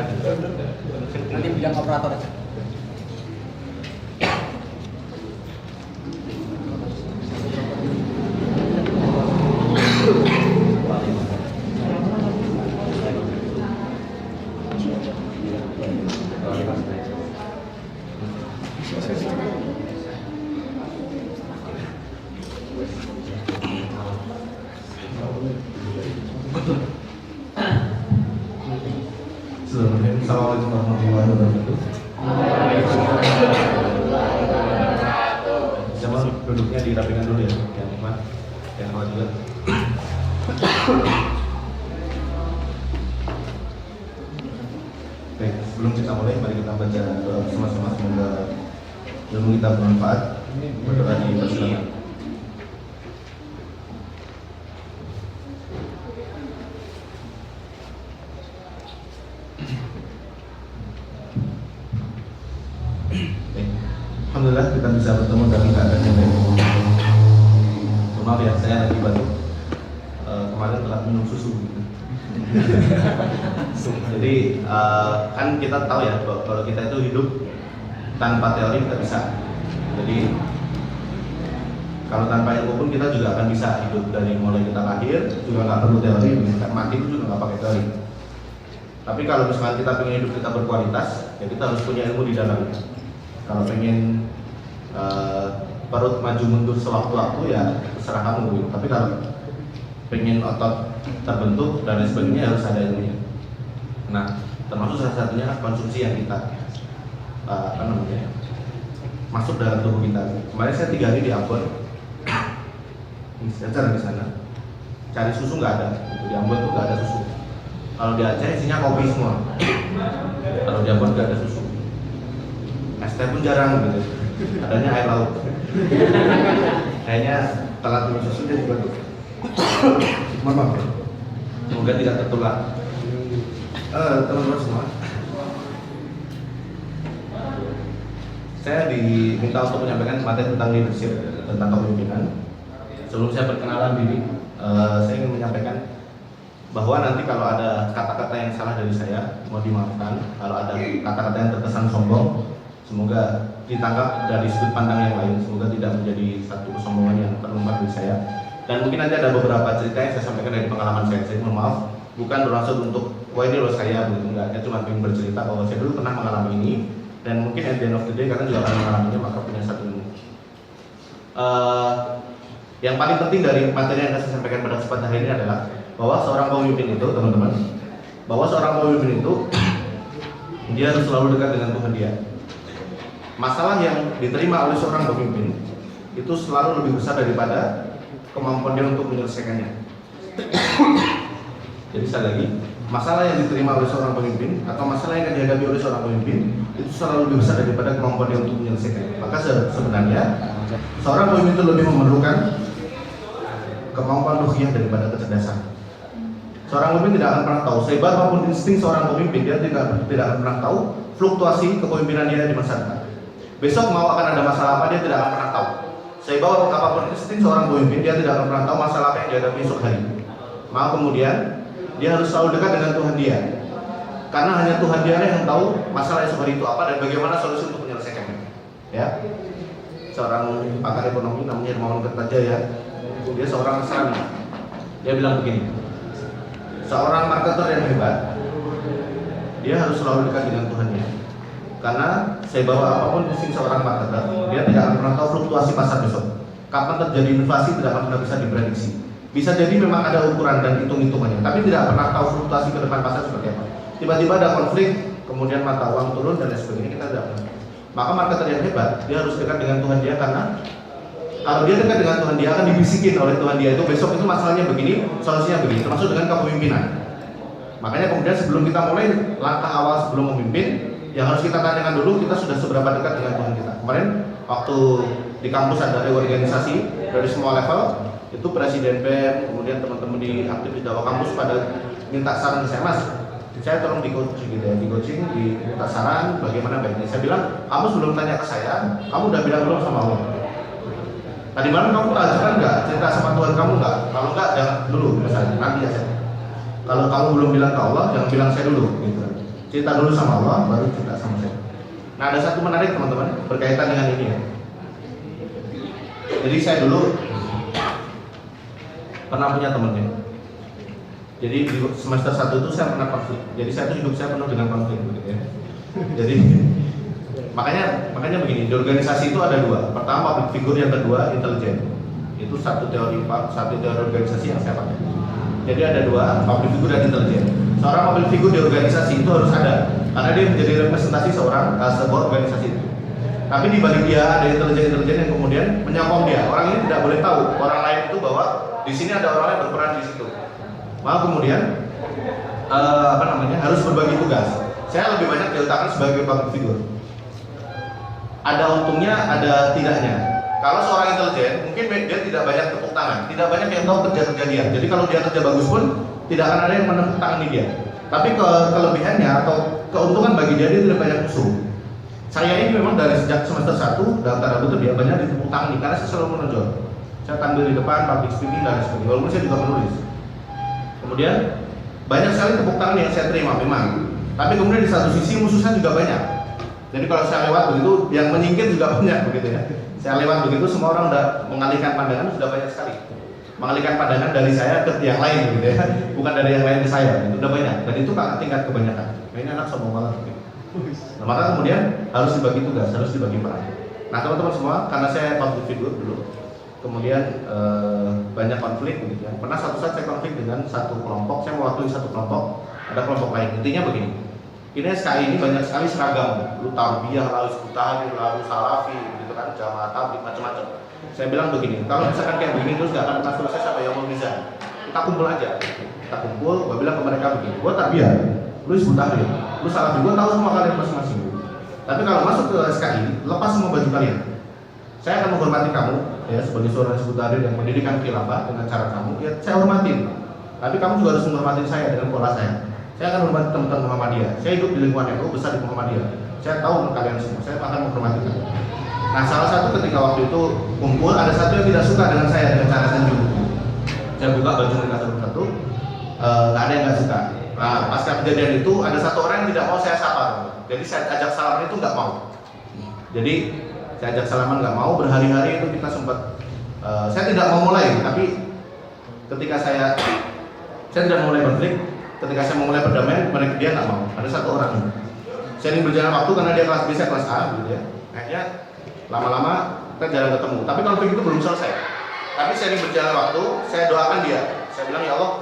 Nanti bidang operator aja. Assalamualaikum warahmatullahi wabarakatuh. Coba duduknya dirapikan dulu ya, yang Iman, yang awal juga. Baik, sebelum kita mulai, mari kita baca doa bersama-sama, semoga ilmu kita bermanfaat. Berdoa di persilakan. Alhamdulillah kita bisa bertemu dalam keadaan yang baik. Maaf ya, saya lagi batuk. Kemarin telah minum susu gitu. Jadi kan kita tahu ya kalau kita itu hidup tanpa teori kita bisa. Jadi kalau tanpa ilmu pun kita juga akan bisa hidup. Dari mulai kita lahir juga nggak perlu teori, mati itu juga nggak pakai teori. Tapi kalau misalkan kita pengen hidup kita berkualitas, ya kita harus punya ilmu di dalamnya. Kalau pengen perut maju mundur sewaktu-waktu ya terserah kamu gitu. Tapi kalau pengen otot terbentuk dan lain sebagainya harus ada ilmunya. Nah, termasuk salah satunya konsumsi yang kita masuk dalam tubuh kita. Kemarin saya 3 hari di Ambon, saya cari di sana, cari susu nggak ada. Di Ambon tuh nggak ada susu. Kalau di Aceh isinya kopi semua. Kalau di Ambon nggak ada susu. Es teh pun jarang gitu, adanya air laut. Kayaknya telat minum susu dia juga tuh. Mohon maaf ya, semoga tidak tertular. Teman-teman semua, saya diminta untuk menyampaikan materi tentang leadership, tentang kepemimpinan. Sebelum saya perkenalan diri, saya ingin menyampaikan bahwa nanti kalau ada kata-kata yang salah dari saya, mau dimaafkan. Kalau ada kata-kata yang terkesan sombong, semoga ditangkap dari sudut pandang yang lain. Semoga tidak menjadi satu kesombongan yang terlumpar dari saya. Dan mungkin nanti ada beberapa cerita yang saya sampaikan dari pengalaman saya. Saya mohon maaf, bukan bermaksud untuk wah ini loh saya, begitu enggak. Saya cuma ingin bercerita bahwa saya dulu pernah mengalami ini. Dan mungkin at the end of the day kalian juga akan mengalaminya, maka punya satu ilmu. Yang paling penting dari materi yang saya sampaikan pada kesempatan hari ini adalah bahwa seorang pemimpin itu, teman-teman, bahwa seorang pemimpin itu dia harus selalu dekat dengan Tuhan dia. Masalah yang diterima oleh seorang pemimpin itu selalu lebih besar daripada kemampuan dia untuk menyelesaikannya. Jadi sekali lagi, masalah yang diterima oleh seorang pemimpin atau masalah yang dihadapi oleh seorang pemimpin itu selalu lebih besar daripada kemampuan dia untuk menyelesaikannya. Maka sebenarnya seorang pemimpin itu lebih memerlukan kemampuan ruhiyah daripada kecerdasan. Seorang pemimpin tidak akan pernah tahu, sehebat apapun insting seorang pemimpin, dia tidak akan pernah tahu fluktuasi kepemimpinan dia di masa depan. Besok mau akan ada masalah apa, dia tidak akan pernah tahu. Sehebat apapun insting seorang pemimpin, dia tidak akan pernah tahu masalah apa yang dihadapi esok hari. Maka kemudian dia harus selalu dekat dengan Tuhan dia, karena hanya Tuhan dia yang tahu masalah esok hari itu apa dan bagaimana solusi untuk menyelesaikannya. Ya, seorang pakar ekonomi namanya Hermawan Kertajaya, dia seorang Nasrani. Dia bilang begini, seorang marketer yang hebat, dia harus selalu dekat dengan Tuhannya. Karena saya bawa apapun insting seorang marketer, dia tidak akan pernah tahu fluktuasi pasar besok. Kapan terjadi inflasi tidak akan pernah bisa diprediksi. Bisa jadi memang ada ukuran dan hitung-hitungannya, tapi tidak pernah tahu fluktuasi ke depan pasar seperti apa. Tiba-tiba ada konflik, kemudian mata uang turun dan lain sebagainya, kita tidak pernah. Maka marketer yang hebat, dia harus dekat dengan Tuhan dia, karena kalau dia dekat dengan Tuhan dia akan dibisikin oleh Tuhan dia itu besok itu masalahnya begini, solusinya begini, termasuk dengan kepemimpinan. Makanya kemudian sebelum kita mulai langkah awal sebelum memimpin, yang harus kita tanyakan dulu kita sudah seberapa dekat dengan Tuhan kita. Kemarin waktu di kampus ada reorganisasi dari semua level, itu presiden BEM, kemudian teman-teman di aktivis dakwah kampus pada minta saran ke saya, Mas, saya tolong di coaching gitu ya, di coaching, minta saran bagaimana baiknya. Saya bilang, kamu sebelum tanya ke saya, kamu udah bilang belum sama Allah? Tadi malam kamu tajukan nggak cerita sama Tuhan kamu nggak? Kalau nggak jangan dulu, misalnya nanti aja. Kalau kamu belum bilang ke Allah, jangan bilang saya dulu. Gitu. Cinta dulu sama Allah, baru cinta sama saya. Nah, ada satu menarik teman-teman berkaitan dengan ini ya. Jadi saya dulu pernah punya temennya. Jadi di semester 1 itu saya pernah konflik. Jadi saya tuh hidup saya penuh dengan konflik begitu ya. Jadi makanya begini, di organisasi itu ada dua. Pertama public figure, yang kedua intelijen. Itu satu teori organisasi yang saya pakai. Jadi ada dua, public figure dan intelijen. Seorang public figure di organisasi itu harus ada, karena dia menjadi representasi sebuah organisasi itu. Tapi di balik dia ada intelijen yang kemudian menyokong dia. Orang ini tidak boleh tahu orang lain itu bahwa di sini ada orang yang berperan di situ. Maka kemudian harus berbagi tugas. Saya lebih banyak diletakkan sebagai public figure. Ada untungnya, ada tidaknya. Kalau seorang intelijen, mungkin dia tidak banyak tepuk tangan, tidak banyak yang tahu kerja dia. Jadi kalau dia kerja bagus pun tidak akan ada yang menepuk tangan dia. Tapi kelebihannya atau keuntungan bagi dia tidak banyak musuh. Saya ini memang dari sejak semester 1 dalam tanda kutip dia banyak ditepuk tangan karena saya selalu menonjol. Saya tampil di depan, public speaking dan sebagainya. Walaupun saya juga menulis. Kemudian banyak sekali tepuk tangan yang saya terima memang. Tapi kemudian di satu sisi musuh saya juga banyak. Jadi kalau saya lewat begitu, yang menyingkir juga banyak begitu ya. Saya lewat begitu, semua orang udah mengalihkan pandangan sudah banyak sekali. Mengalihkan pandangan dari saya ke yang lain gitu ya, bukan dari yang lain ke saya. Itu udah banyak. Dan itu tingkat kebanyakan. Nah, ini anak sombong banget. Gitu. Nah, maka kemudian harus dibagi tugas, harus dibagi peran. Nah, teman-teman semua, karena saya public figure dulu, kemudian banyak konflik begitu ya. Pernah satu saat saya konflik dengan satu kelompok, saya mewakili satu kelompok, ada kelompok lain. Intinya begini. Ini SKI ini banyak sekali seragam, lu tarbiyah, lalu sekutahir, lalu salafi, gitu kan, jamaah tabligh, macam-macam. Saya bilang begini, kalau misalkan kayak begini terus gak akan pernah selesai sampai yang mizan. Kita kumpul aja, kita kumpul, gue bilang ke mereka begini, gue tarbiyah, lu sekutahir, lu salafi, gue tahu semua kalian masing-masing. Tapi kalau masuk ke SKI, lepas semua baju kalian. Saya akan menghormati kamu, ya sebagai seorang sekutahir yang mendirikan khilafah dengan cara kamu, ya saya hormatin. Tapi kamu juga harus menghormati saya dengan pola saya. Saya akan menghormati teman-teman Muhammadiyah. Saya hidup di lingkungan NU, besar di Muhammadiyah. Saya tahu kalian semua, saya akan menghormati kalian. Nah, salah satu ketika waktu itu kumpul, ada satu yang tidak suka dengan saya dengan cara senyum. Saya buka baju mereka satu-satu, nggak ada yang nggak suka. Nah, pasca kejadian itu ada satu orang yang tidak mau saya sapa. Jadi saya ajak salaman itu nggak mau. Jadi saya ajak salaman nggak mau. Berhari-hari itu kita sempat. Saya tidak mau mulai, tapi ketika saya tidak mulai konflik. Ketika saya memulai perdamaian, mereka dia nggak mau. Ada satu orang. Sering berjalan waktu karena dia kelas B, saya kelas A, gitu ya. Akhirnya lama-lama kita jarang ketemu. Tapi konflik itu belum selesai. Tapi sering berjalan waktu, saya doakan dia. Saya bilang, ya Allah,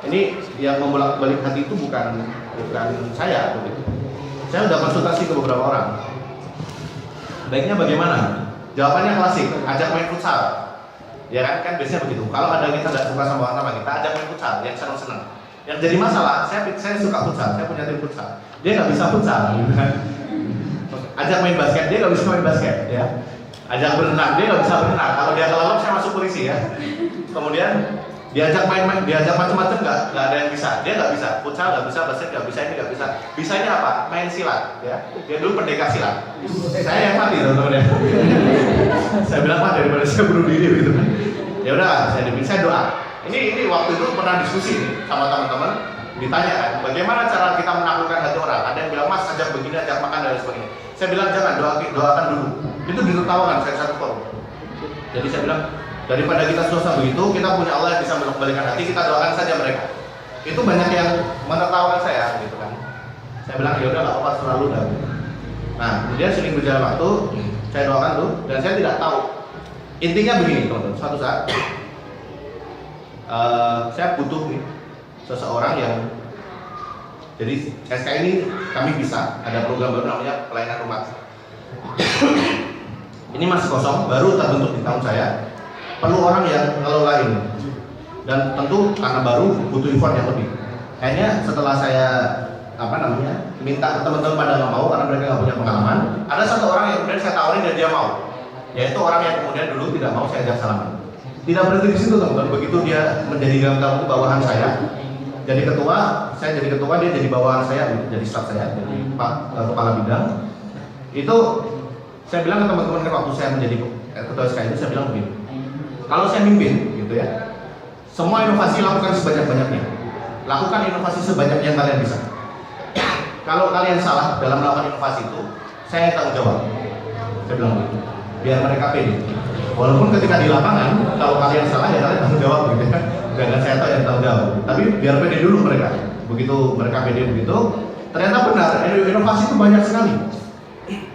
ini yang membolak-balik hati itu bukan saya, begitu. Saya udah konsultasi ke beberapa orang. Baiknya bagaimana? Jawabannya klasik, ajak main futsal. Ya kan biasanya begitu. Kalau ada kita nggak suka sama orang kita ajak main futsal, yang senang-senang. Yang jadi masalah, saya suka futsal, saya punya tim futsal. Dia nggak bisa futsal, gitu kan? Ajak main basket, dia nggak bisa main basket, ya. Ajak berenang, dia nggak bisa berenang. Kalau dia kelelep, saya masuk polisi ya. Kemudian diajak main-main, diajak macam-macam nggak ada yang bisa. Dia nggak bisa futsal, nggak bisa basket, nggak bisa ini, nggak bisa. Bisanya apa? Main silat, ya. Dia dulu pendekar silat. Saya yang mati teman-teman ya. Saya bilang Pak, daripada saya bunuh diri gitu kan. Ya udah, saya doa. Ini waktu itu pernah diskusi nih sama teman-teman, ditanya kan, bagaimana cara kita menaklukkan hati orang? Ada yang bilang, Mas ajak begini, ajak makan dan sebagainya. Saya bilang jangan, doakan dulu. Itu ditertawakan saya satu forum. Jadi saya bilang, daripada kita susah begitu, kita punya Allah yang bisa membalikkan hati, kita doakan saja mereka. Itu banyak yang menertawakan saya, gitu kan. Saya bilang ya udah nggak apa-apa, selalu dah. Nah, kemudian sering berjalan waktu, saya doakan tuh, dan saya tidak tahu. Intinya begini teman-teman, suatu saat saya butuh nih seseorang yang jadi SK ini kami bisa ada program baru namanya pelayanan umat. Ini masih kosong, baru terbentuk di tahun saya. Perlu orang yang ngelola ini. Dan tentu karena baru butuh effort yang lebih. Akhirnya setelah saya minta ke teman-teman pada nggak mau karena mereka nggak punya pengalaman. Ada satu orang yang kemudian saya tawarin dan dia mau. Yaitu orang yang kemudian dulu tidak mau saya ajak salaman. Tidak berhenti di situ teman-teman. Begitu dia menjadi bawahan saya, jadi ketua, saya jadi ketua, dia jadi bawahan saya, jadi staf saya, jadi kepala bidang. Itu saya bilang ke teman-teman waktu saya menjadi ketua SK itu, saya bilang begini, kalau saya mimpin, gitu ya, semua inovasi lakukan sebanyak-banyaknya, lakukan inovasi sebanyak yang kalian bisa. kalau kalian salah dalam melakukan inovasi itu, saya tanggung jawab. Saya bilang begitu, biar mereka pede. Walaupun ketika di lapangan, kalau kalian salah ya kalian tanggung jawab gitu ya. Jangan saya tahu yang tanggung jawab. Tapi biar pede dulu mereka. Begitu mereka pede begitu, ternyata benar, inovasi itu banyak sekali.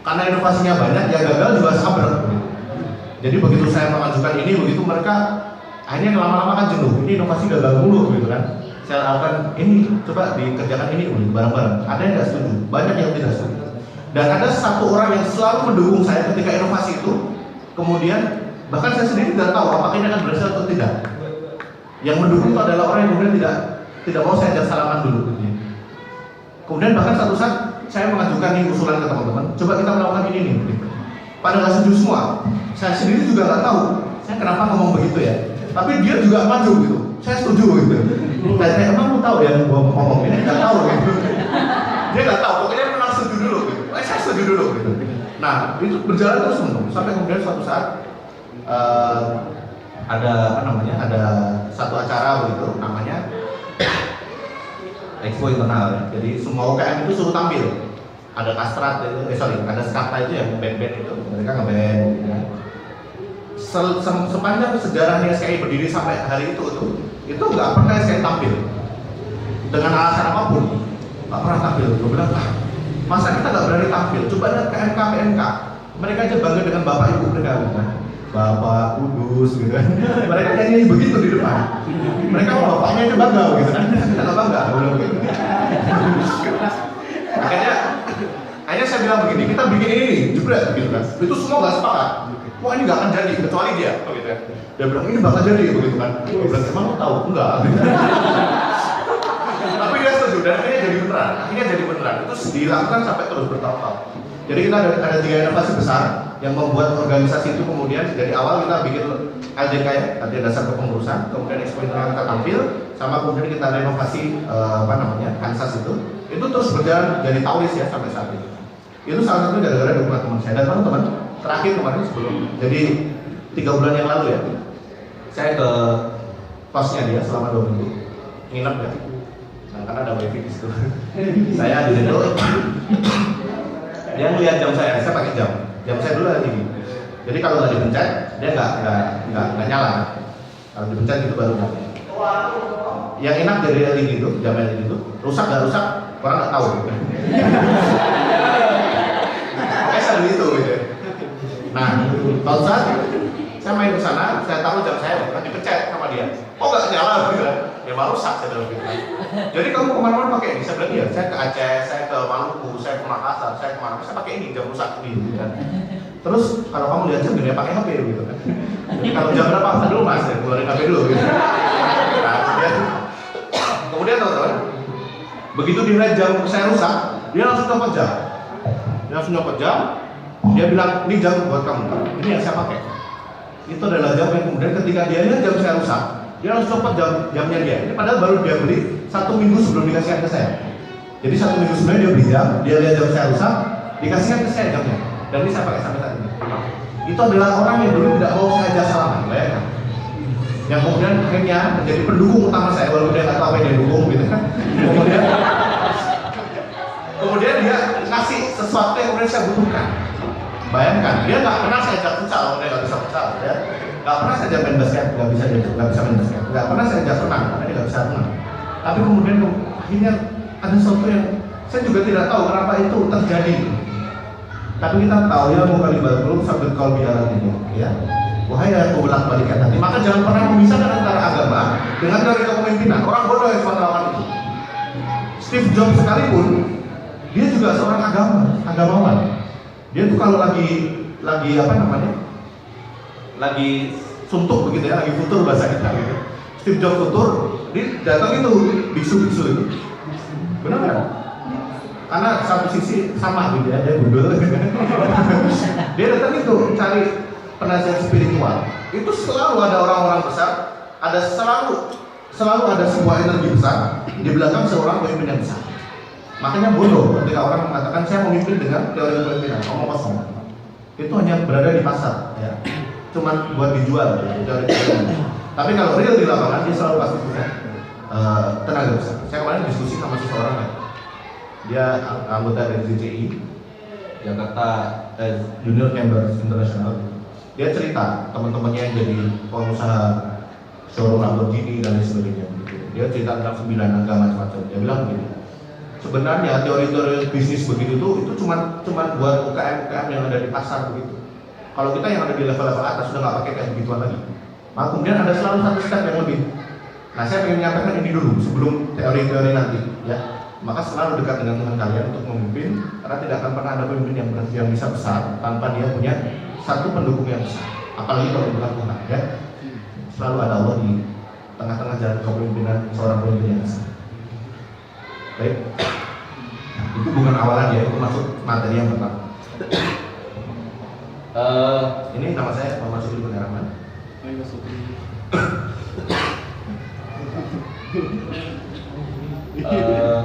Karena inovasinya banyak, ya gagal juga sabar. Jadi begitu saya mengajukan ini, begitu mereka akhirnya lama-lama kan jenuh. Ini inovasi gagal mulu gitu kan. Saya lakukan ini, coba dikerjakan ini bareng-bareng. Ada yang nggak setuju, banyak yang tidak setuju. Dan ada satu orang yang selalu mendukung saya ketika inovasi itu. Kemudian bahkan saya sendiri tidak tahu apakah ini akan berhasil atau tidak. Yang mendukung itu adalah orang yang kemudian tidak mau saya ajak salaman dulu. Kemudian bahkan satu saat saya mengajukan nih usulan ke teman-teman, coba kita melakukan ini nih. Pada nggak setuju semua. Saya sendiri juga nggak tahu. Saya kenapa ngomong begitu ya. Tapi dia juga maju gitu. Saya setuju gitu. Saya emang lu tahu ya gua ngomong ini nggak tahu gitu. Dia nggak tahu. Pokoknya memang setuju dulu gitu. Saya setuju dulu gitu. Nah itu berjalan terus sampai kemudian suatu saat ada ada satu acara begitu namanya Expo Internal ya. Jadi semua UKM itu suruh tampil. Ada kastrat itu, ada skata itu yang band-band itu, mereka ngeband gitu ya. Sepanjang sejarahnya SKI berdiri sampai hari itu nggak pernah SKI tampil dengan alasan apapun, nggak pernah tampil. Gue bilang, masa kita nggak berani tampil? Coba lihat ke PMK, mereka aja bangga dengan bapak ibu mereka, kan? Bapak Kudus gitu kan. Mereka nyanyi begitu di depan. Mereka bapaknya aja bangga gitu kan. Kita nggak bangga, belum gitu. Akhirnya saya bilang begini, kita bikin ini juga gitu kan. Itu semua nggak sepakat. Wah ini nggak akan jadi kecuali dia, gitu ya. Dia bilang ini bakal jadi begitu kan. Dia bilang emang lo tahu? Enggak. Tapi dia setuju dan akhirnya jadi beneran. Itu dilakukan sampai terus bertahun-tahun. Jadi kita ada 3 inovasi besar yang membuat organisasi itu kemudian dari awal kita bikin LDK ya, latihan dasar kepengurusan, kemudian Expo Internal kita tampil, sama kemudian kita renovasi Kansas itu terus berjalan jadi taulis ya sampai saat ini. Itu salah satu gara-gara dukungan teman saya dan teman-teman. Terakhir kemarin sebelum, jadi 3 bulan yang lalu ya, saya ke kosnya dia selama 2 minggu, nginep ya. Nah, karena ada wifi di situ. Saya di situ. Dia ngeliat jam saya pakai jam saya dulu ada tinggi. Jadi kalau nggak dipencet, dia nggak nyala. Kalau dipencet itu baru nyala. Yang enak dari LED itu, jam LED itu, rusak nggak rusak, orang nggak tahu. Kayak saya itu gitu. Nah, kalau saat saya main ke sana, saya taruh jam saya, bukan dipencet sama dia. Oh nggak nyala gitu kan? Ya malah rusak saya bilang gitu. Jadi kamu kemana-mana pakai ini, saya bilang iya. Saya ke Aceh, saya ke Maluku, saya ke Makassar, saya kemana-mana, saya pakai ini jam rusak ini gitu kan. Terus kalau kamu lihat jam dia pakai HP gitu kan. Jadi kalau jam berapa? Saya dulu mas, ya keluarin HP dulu gitu. Nah, kemudian teman-teman, begitu dilihat jam saya rusak, dia langsung copot jam. Dia bilang ini jam buat kamu, ini yang saya pakai. Itu adalah jam yang kemudian ketika dia lihat jam saya rusak, dia langsung copot jamnya dia. Ini padahal baru dia beli 1 minggu sebelum dikasihkan ke saya. Jadi 1 minggu sebelumnya dia beli jam, dia lihat jam saya rusak, dikasihkan ke saya jamnya. Dan ini saya pakai sampai saat ini. Itu adalah orang yang dulu tidak mau saya ajak salaman, bayangkan. Yang kemudian akhirnya menjadi pendukung utama saya, walaupun dia nggak tahu apa yang dia dukung gitu kan. Kemudian dia ngasih sesuatu yang kemudian saya butuhkan. Bayangkan, dia nggak pernah saya ajak futsal, dia nggak bisa futsal, ya. Nggak pernah saya ajak main basket, nggak bisa main basket. Nggak pernah saya ajak renang, karena dia nggak bisa renang. Tapi kemudian akhirnya ada sesuatu yang saya juga tidak tahu kenapa itu terjadi. Tapi kita tahu ya mau kali baru sambil kau biara ini, ya. Wahai yang bolak balikan hati, maka jangan pernah memisahkan antara agama dengan teori kepemimpinan. Orang bodoh yang cuma melakukan itu. Steve Jobs sekalipun, dia juga seorang agamawan. Dia tuh kalau lagi lagi suntuk begitu ya, lagi futur bahasa kita gitu. Steve Jobs futur, dia datang itu biksu-biksu itu. Benar kan? Karena satu sisi sama gitu ya, dia gundul. Dia datang itu cari penasihat spiritual. Itu selalu ada orang-orang besar, ada selalu ada sebuah energi besar di belakang seorang pemimpin yang besar. Makanya bodoh ketika orang mengatakan saya memimpin dengan teori kepemimpinan, omong kosong. Itu hanya berada di pasar, ya. Cuman buat dijual, ya, teori kepemimpinan. Tapi kalau real di lapangan dia selalu pasti punya tenaga besar. Saya kemarin diskusi sama seseorang, ya. Dia anggota dari JCI, Jakarta Junior Chambers International. Dia cerita teman-temannya yang jadi pengusaha showroom Lamborghini dan lain sebagainya. Gitu. Dia cerita tentang 9 angka macam-macam. Dia bilang begini, sebenarnya teori-teori bisnis begitu itu cuma buat UKM-UKM yang ada di pasar begitu. Kalau kita yang ada di level-level atas sudah nggak pakai kayak begituan lagi. Maka kemudian ada selalu satu step yang lebih. Nah, saya ingin menyampaikan ini dulu sebelum teori-teori nanti, ya. Maka selalu dekat dengan Tuhan kalian untuk memimpin, karena tidak akan pernah ada pemimpin yang bisa besar tanpa dia punya satu pendukung yang besar. Apalagi kalau bukan Tuhan, ya. Selalu ada Allah di tengah-tengah jalan kepemimpinan seorang pemimpin yang besar. Baik, nah, itu bukan awalan ya, itu masuk materi yang pertama. Ini nama saya Muhammad Sukri Rahman.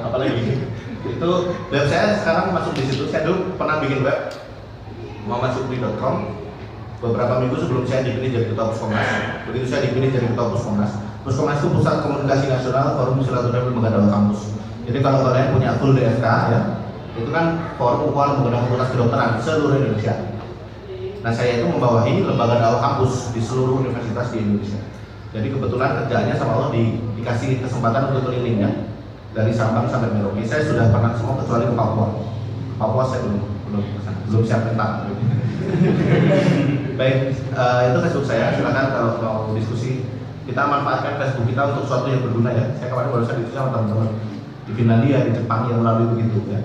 Apalagi itu web saya sekarang masuk di situ. Saya dulu pernah bikin web muhammadsukri.com beberapa minggu sebelum saya dipilih jadi ketua Puskomnas. Begitu saya dipilih jadi ketua Puskomnas, Puskomnas itu Pusat Komunikasi Nasional Forum Silaturahmi Lembaga Dakwah Kampus. Jadi kalau kalian punya full DFK ya, itu kan forum ukhuwah lembaga fakultas kedokteran seluruh Indonesia. Nah, saya itu membawahi lembaga dakwah kampus di seluruh universitas di Indonesia. Jadi kebetulan kerjaannya sama Allah dikasih kesempatan untuk keliling ya, dari Sabang sampai Merauke. Saya sudah pernah semua kecuali ke Papua. Papua saya belum siap mental. Baik, itu Facebook saya. Silakan kalau mau diskusi. Kita manfaatkan Facebook kita untuk sesuatu yang berguna ya. Saya kemarin barusan diskusi sama teman-teman di Finlandia, di Jepang yang melalui begitu ya.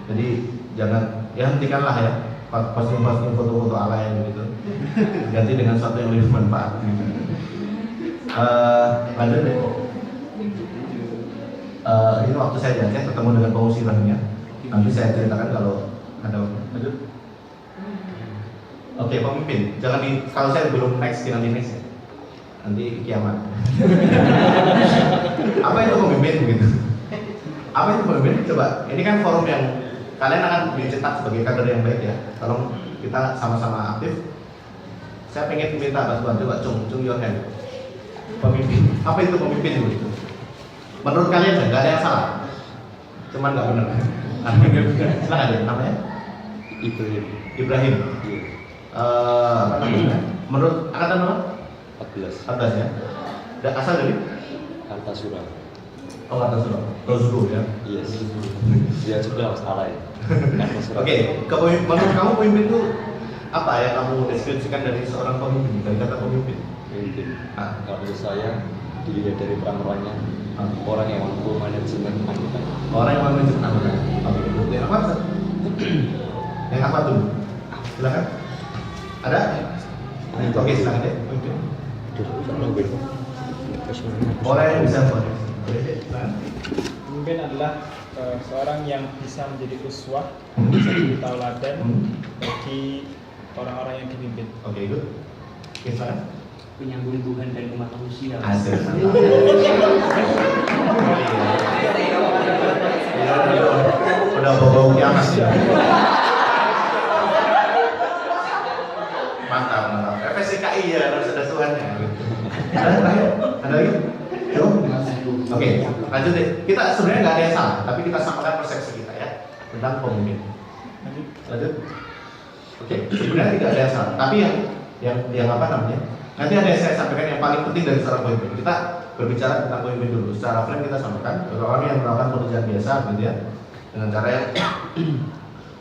Jadi jangan, ya hentikanlah ya posting foto-foto alay gitu. Ganti dengan sesuatu yang lebih bermanfaat. Gitu. Lanjut deh. Ini waktu saya di Aceh ketemu dengan pengungsi Rohingya. Nanti saya ceritakan kalau ada. Lanjut. Oke, pemimpin. Jangan kalau saya belum next ya. Nanti kiamat. Apa itu pemimpin begitu? Apa itu pemimpin? Coba. Ini kan forum yang kalian akan dicetak sebagai kader yang baik ya. Kalau kita sama-sama aktif, saya pengen minta bantuan. Coba cung your hand. Pemimpin. Apa itu pemimpin begitu? Menurut kalian nggak ada yang salah? Cuman nggak benar. Silakan deh, namanya? Ibrahim. Apa namanya? Menurut angkatan berapa? 14 ya. Dan asal dari? Kartasura. Oh, Kartasura. Kartasura ya. Iya. Dia juga salah ya. Oke, menurut kamu pemimpin itu apa ya kamu deskripsikan dari seorang pemimpin, dari kata pemimpin? Pemimpin. Kalau menurut saya dilihat dari peran-perannya, orang yang mampu manajemen anggota. Orang yang manajemen anggota. Oke, yang apa? Yang apa tuh? Silakan. Ada? Oke, silakan deh. Pemimpin. Orang yang bisa pemimpin adalah seorang yang bisa menjadi uswah, bisa jadi tauladan bagi orang-orang yang dipimpin. Oke, good. Oke, silakan. Penyambung Tuhan dan umat manusia. Asik. Udah bau kiamat ya. Mantap. FSIKI ya harus ada Tuhannya. Ada lagi? Oke, lanjut deh. Kita sebenarnya nggak ada yang salah, tapi kita samakan persepsi kita ya tentang pemimpin. Lanjut. Oke, sebenarnya tidak ada yang salah, tapi yang apa namanya? Nanti ada yang saya sampaikan yang paling penting dari seorang pemimpin. Kita berbicara tentang pemimpin dulu. Secara frame kita sampaikan orang yang melakukan pekerjaan biasa, gitu ya, dengan cara yang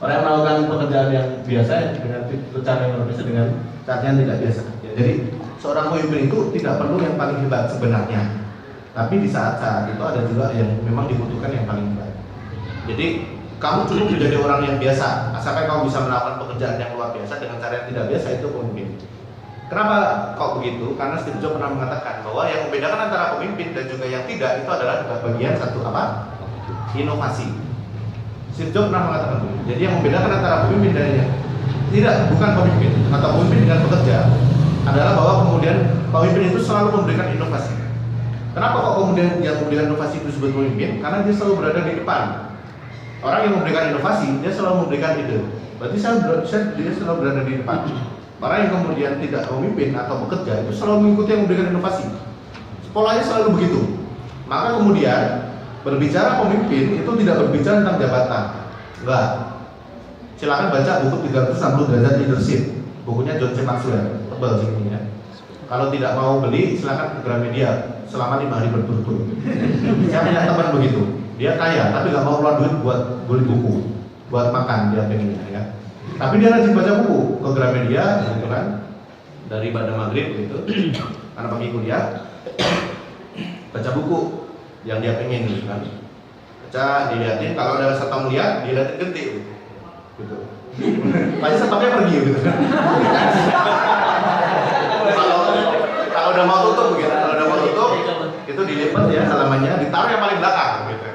orang yang melakukan pekerjaan yang biasa dengan cara yang berbeda dengan cara yang tidak biasa. Ya, jadi seorang pemimpin itu tidak perlu yang paling hebat sebenarnya. Tapi di saat-saat itu ada juga yang memang dibutuhkan yang paling hebat. Jadi kamu cukup menjadi orang yang biasa, asalkan kamu bisa melakukan pekerjaan yang luar biasa dengan cara yang tidak biasa, itu pemimpin. Kenapa kok begitu? Karena Steve Jobs pernah mengatakan bahwa yang membedakan antara pemimpin dan juga yang tidak itu adalah bagian satu apa? Inovasi. Steve Jobs pernah mengatakan begitu. Jadi yang membedakan antara pemimpin dan yang tidak, bukan pemimpin atau pemimpin dengan pekerja, adalah bahwa kemudian pemimpin itu selalu memberikan inovasi. Kenapa kok kemudian yang memberikan inovasi itu disebut pemimpin? Karena dia selalu berada di depan. Orang yang memberikan inovasi, dia selalu memberikan ide. Berarti dia selalu berada di depan. Orang yang kemudian tidak memimpin atau bekerja itu selalu mengikuti yang memberikan inovasi. Polanya selalu begitu. Maka kemudian Berbicara pemimpin itu tidak berbicara tentang jabatan. Enggak. Silakan baca buku 360 derajat leadership. Bukunya John C. Maxwell. Tebal sih ini ya. Kalau tidak mau beli silakan ke Gramedia selama 5 hari berturut-turut. Saya punya teman begitu. Dia kaya tapi nggak mau keluar duit buat beli buku, buat makan dia pengennya ya. Tapi dia rajin baca buku ke Gramedia gitu kan. Dari pada maghrib gitu. Karena pagi kuliah baca buku yang dia pengen gitu kan. Baca, dilihatin, kalau ada satpam lihat, dilihatin ganti gitu. Pasti satpamnya pergi gitu kan. Kalau udah mau tutup gitu, kalau udah mau tutup itu dilipat ya halamannya, ditaruh yang paling belakang gitu.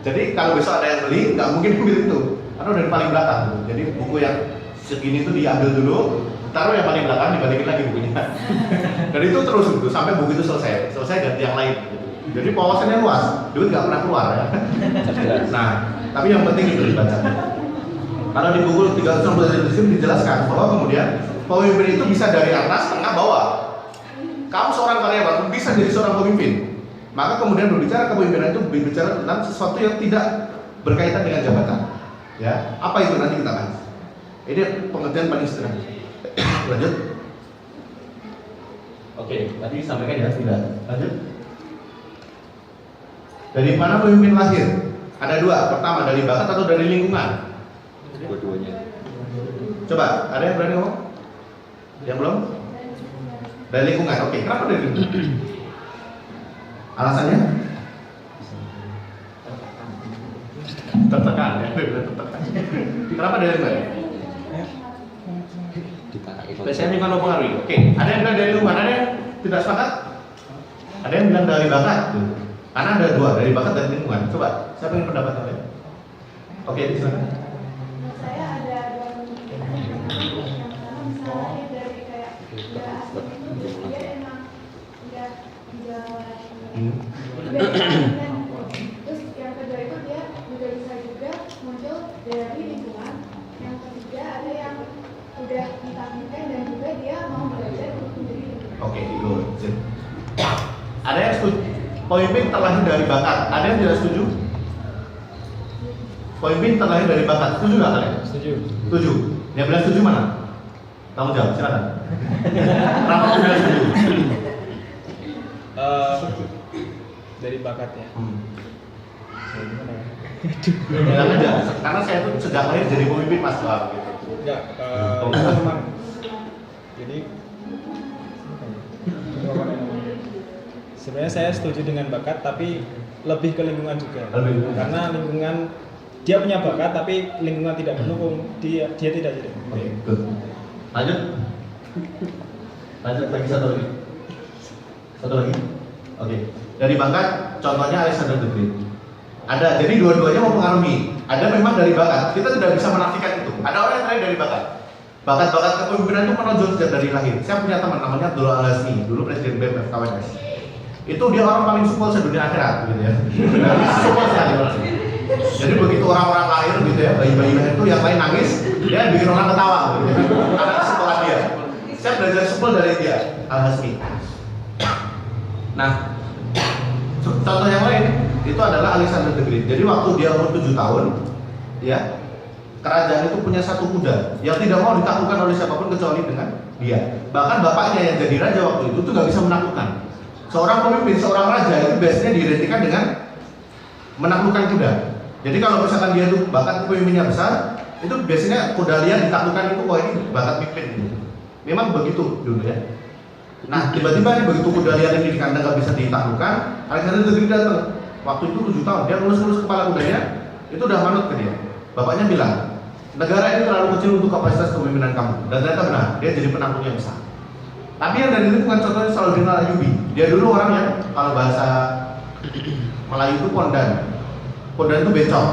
Jadi kalau besok ada yang beli, nggak mungkin ambil itu, karena udah di paling belakang gitu. Jadi buku yang segini itu diambil dulu, taruh yang paling belakang, dibalikin lagi bukunya. Dan itu terus gitu, sampai buku itu selesai ganti yang lain gitu. Jadi wawasannya luas, duit nggak pernah keluar ya. Nah, tapi yang penting itu dibaca. Kalau di buku 360 leadership dijelaskan bahwa kemudian pemimpin itu bisa dari atas, tengah, bawah. Kamu seorang karyawan bisa jadi seorang pemimpin. Maka kemudian berbicara kepemimpinan itu berbicara tentang sesuatu yang tidak berkaitan dengan jabatan. Ya, apa itu nanti kita bahas. Ini pengertian paling sederhana. Lanjut. Oke, tadi sampaikan ya tidak. Lanjut. Dari mana pemimpin lahir? Ada dua. Pertama dari bakat atau dari lingkungan? Dua-duanya. Coba, ada yang berani ngomong? Yang belum? Dari lingkungan. Oke, kenapa dari lingkungan? Alasannya? Tertekan ya, tertekan. Kenapa dari lingkungan? Biasanya juga mempengaruhi. Oke, ada yang bilang dari lingkungan, ada yang tidak sepakat? Ada yang bilang dari bakat. Karena ada dua, dari bakat dan lingkungan. Coba, siapa yang pendapat kalian? Oke, silakan. Saya ada dua kemungkinan. Yang pertama misalnya dari kayak udah asli itu dia emang udah di jalan. Terus yang kedua itu dia juga bisa juga muncul dari lingkungan. Yang ketiga ada yang udah ditakdirkan dan juga dia mau belajar untuk menjadi lebih. Oke, good. Ada yang setuju? Pemimpin terlahir dari bakat. Ada yang tidak setuju? Pemimpin terlahir dari bakat. Setuju nggak kalian? Setuju. Setuju. Yang bilang setuju mana? Tanggung jawab, silakan. Kenapa kamu bilang setuju? Dari bakat ya. Saya gimana ya? Bilang aja. Karena saya tuh sejak lahir jadi pemimpin mas gitu. Enggak, itu memang. Jadi sebenarnya saya setuju dengan bakat, tapi lebih ke lingkungan juga. Karena lingkungan dia punya bakat, tapi lingkungan tidak mendukung, dia tidak jadi. Oke, good. Lanjut. Lanjut lagi satu lagi. Satu lagi. Oke. Dari bakat, contohnya Alexander the Great. Ada, jadi dua-duanya mempengaruhi. Ada memang dari bakat, kita tidak bisa menafikan itu. Ada orang yang terakhir dari bakat. Bakat-bakat kepemimpinan itu menonjol sejak dari lahir. Saya punya teman namanya Abdullah Al-Hazmi, dulu presiden BEM FKWS. Itu dia orang paling supel sedunia akhirat, gitu ya. Supel sekali orang. Jadi begitu orang-orang lahir, gitu ya, bayi-bayi lahir itu yang lain nangis, dia bikin orang ketawa, gitu ya. Karena sekolah dia. Saya belajar supel dari dia, Al-Hazmi. Nah, contoh yang lain itu adalah Alexander the Great. Jadi waktu dia umur 7 tahun, ya, kerajaan itu punya satu kuda yang tidak mau ditaklukkan oleh siapapun kecuali dengan dia. Bahkan bapaknya yang jadi raja waktu itu nggak bisa menaklukkan. Seorang pemimpin, seorang raja itu biasanya diidentikan dengan menaklukkan kuda. Jadi kalau misalkan dia itu bakat pemimpinnya besar, itu biasanya kuda liar ditaklukkan itu, wah ini bakat pimpin. Memang begitu dulu ya. Nah tiba-tiba nih begitu kuda liar ini di kandang nggak bisa ditaklukkan, Alexander the Great datang. Waktu itu 7 tahun, dia ngelus-ngelus kepala kudanya, itu udah manut ke dia. Bapaknya bilang, negara ini terlalu kecil untuk kapasitas kepemimpinan kamu. Dan ternyata benar, dia jadi penakluk yang besar. Tapi yang dari itu bukan contohnya Salahuddin Al-Ayyubi. Dia dulu orang yang kalau bahasa Melayu itu pondan. Pondan itu becok.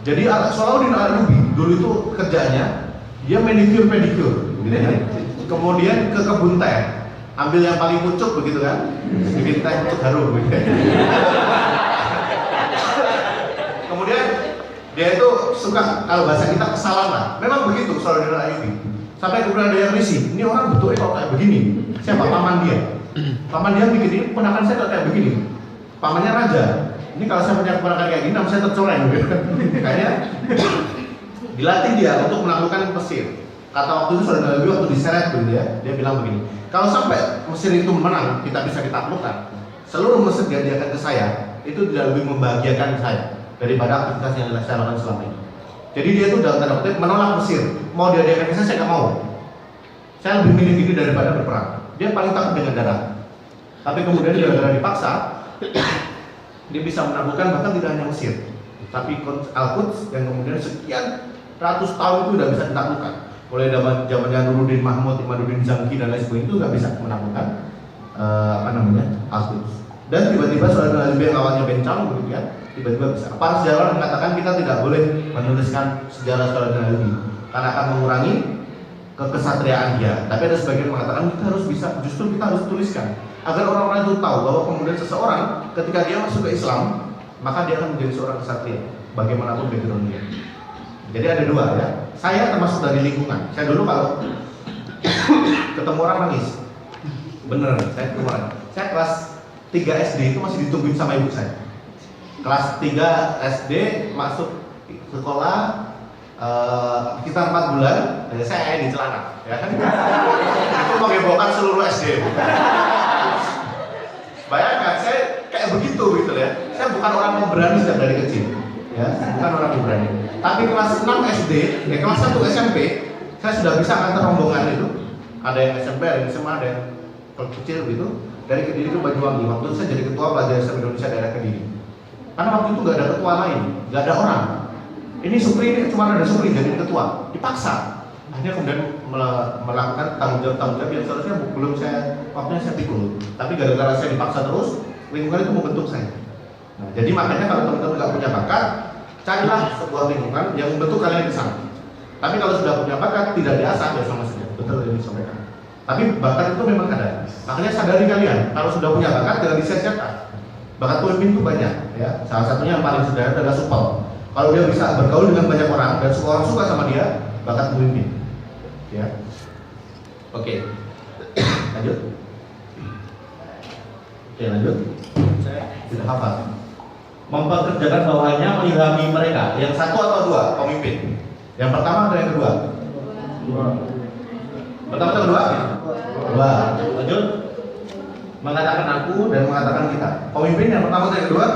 Jadi Salahuddin Al-Ayyubi dulu itu kerjanya dia manicure pedicure, gitu ya. Kemudian ke kebun teh, ambil yang paling pucuk begitu kan, bikin teh pucuk harum. Gitu. Kemudian dia itu suka kalau bahasa kita kesalahan lah. Memang begitu Salahuddin Al-Ayyubi. Sampai kemudian ada yang risih, ini orang bentuknya kok kayak begini. Siapa? Paman dia. Paman dia bikin ini, ponakan saya kok kayak begini. Pamannya raja. Ini kalau saya punya keponakan kayak gini, nama saya tercoreng gitu kan. Kayaknya dilatih dia untuk menaklukkan Mesir. Kata waktu itu saudara Nabi waktu diseret gitu ya, dia bilang begini, kalau sampai Mesir itu menang, kita bisa ditaklukkan, seluruh Mesir dihadiahkan ke saya, itu tidak lebih membahagiakan saya daripada aktivitas yang saya lakukan selama ini. Jadi dia itu dalam tanda kutip menolak Mesir, mau dihadiahkan ke saya nggak mau. Saya lebih milih diri daripada berperang. Dia paling takut dengan darah. Tapi kemudian gara-gara dipaksa, dia bisa menaklukkan bahkan tidak hanya Mesir, tapi Al-Quds yang kemudian sekian ratus tahun itu sudah bisa ditaklukkan. Mulai zamannya Nuruddin Mahmud, Imaduddin Zangki dan lain sebagainya itu nggak bisa menaklukkan Al-Quds. Dan tiba-tiba saudara Nabi yang awalnya bencang begitu ya, tiba-tiba bisa. Para sejarawan mengatakan kita tidak boleh menuliskan sejarah saudara Nabi karena akan mengurangi kekesatriaan dia. Tapi ada sebagian mengatakan kita harus bisa, justru kita harus tuliskan agar orang-orang itu tahu bahwa kemudian seseorang ketika dia masuk ke Islam maka dia akan menjadi seorang kesatria bagaimanapun backgroundnya. Jadi ada dua ya. Saya termasuk dari lingkungan. Saya dulu kalau ketemu orang nangis, bener. Saya ketemu orang. Saya kelas 3 SD itu masih ditungguin sama ibu saya. Kelas 3 SD masuk sekolah kita 4 bulan, dan saya di celana, ya kan? Itu mengebohkan seluruh SD. Bayangkan saya kayak begitu gitu ya. Saya bukan orang pemberani sejak dari kecil, ya, bukan orang pemberani. Tapi kelas 6 SD, ya kelas 1 SMP, saya sudah bisa ngantar rombongan itu. Ada yang SMP, ada yang SMA, ada yang kecil gitu. Dari Kediri ke Banyuwangi. Waktu itu saya jadi ketua pelajar Islam Indonesia daerah Kediri. Karena waktu itu nggak ada ketua lain, nggak ada orang. Ini Supri, ini cuma ada Supri jadi ketua, dipaksa. Akhirnya kemudian melakukan tanggung jawab yang seharusnya belum waktunya saya pikul. Tapi gara-gara saya dipaksa terus, lingkungan itu membentuk saya. Nah, jadi makanya kalau teman-teman nggak punya bakat, carilah sebuah lingkungan yang membentuk kalian di sana. Tapi kalau sudah punya bakat, tidak diasah, ya sama saja. Betul yang disampaikan. Tapi bakat itu memang ada. Makanya sadari kalian, kalau sudah punya bakat jangan disia-siakan. Bakat pemimpin itu banyak, ya. Salah satunya yang paling sederhana adalah supel. Kalau dia bisa bergaul dengan banyak orang dan semua orang suka sama dia, bakat pemimpin. Ya. Oke. Lanjut. Oke, lanjut. Saya tidak hafal. Mempekerjakan bawahannya mengilhami mereka. Yang satu atau dua pemimpin? Yang pertama atau yang kedua? Dua. Pertama atau kedua? Dua. Lanjut. Mengatakan aku dan mengatakan kita. Pemimpin yang pertama atau yang kedua?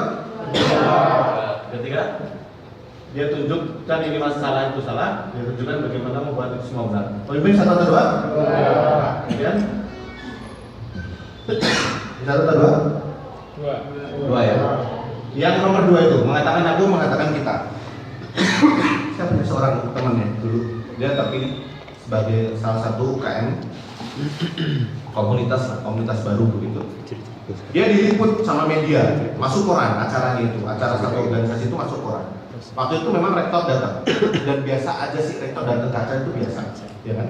Ketiga. Dia tunjukkan ini masalah itu salah. Dia tunjukkan bagaimana membuat itu semua benar. Pemimpin satu atau dua? Kemudian satu atau dua? Dua ya. Yang nomor dua itu mengatakan aku, mengatakan kita. Saya punya seorang temannya dulu. Dia terpilih sebagai salah satu UKM komunitas baru begitu. Dia diliput sama media, masuk koran acaranya itu, acara satu organisasi itu masuk koran. Waktu itu memang rektor datang dan biasa aja sih rektor datang ke acara itu biasa, ya kan?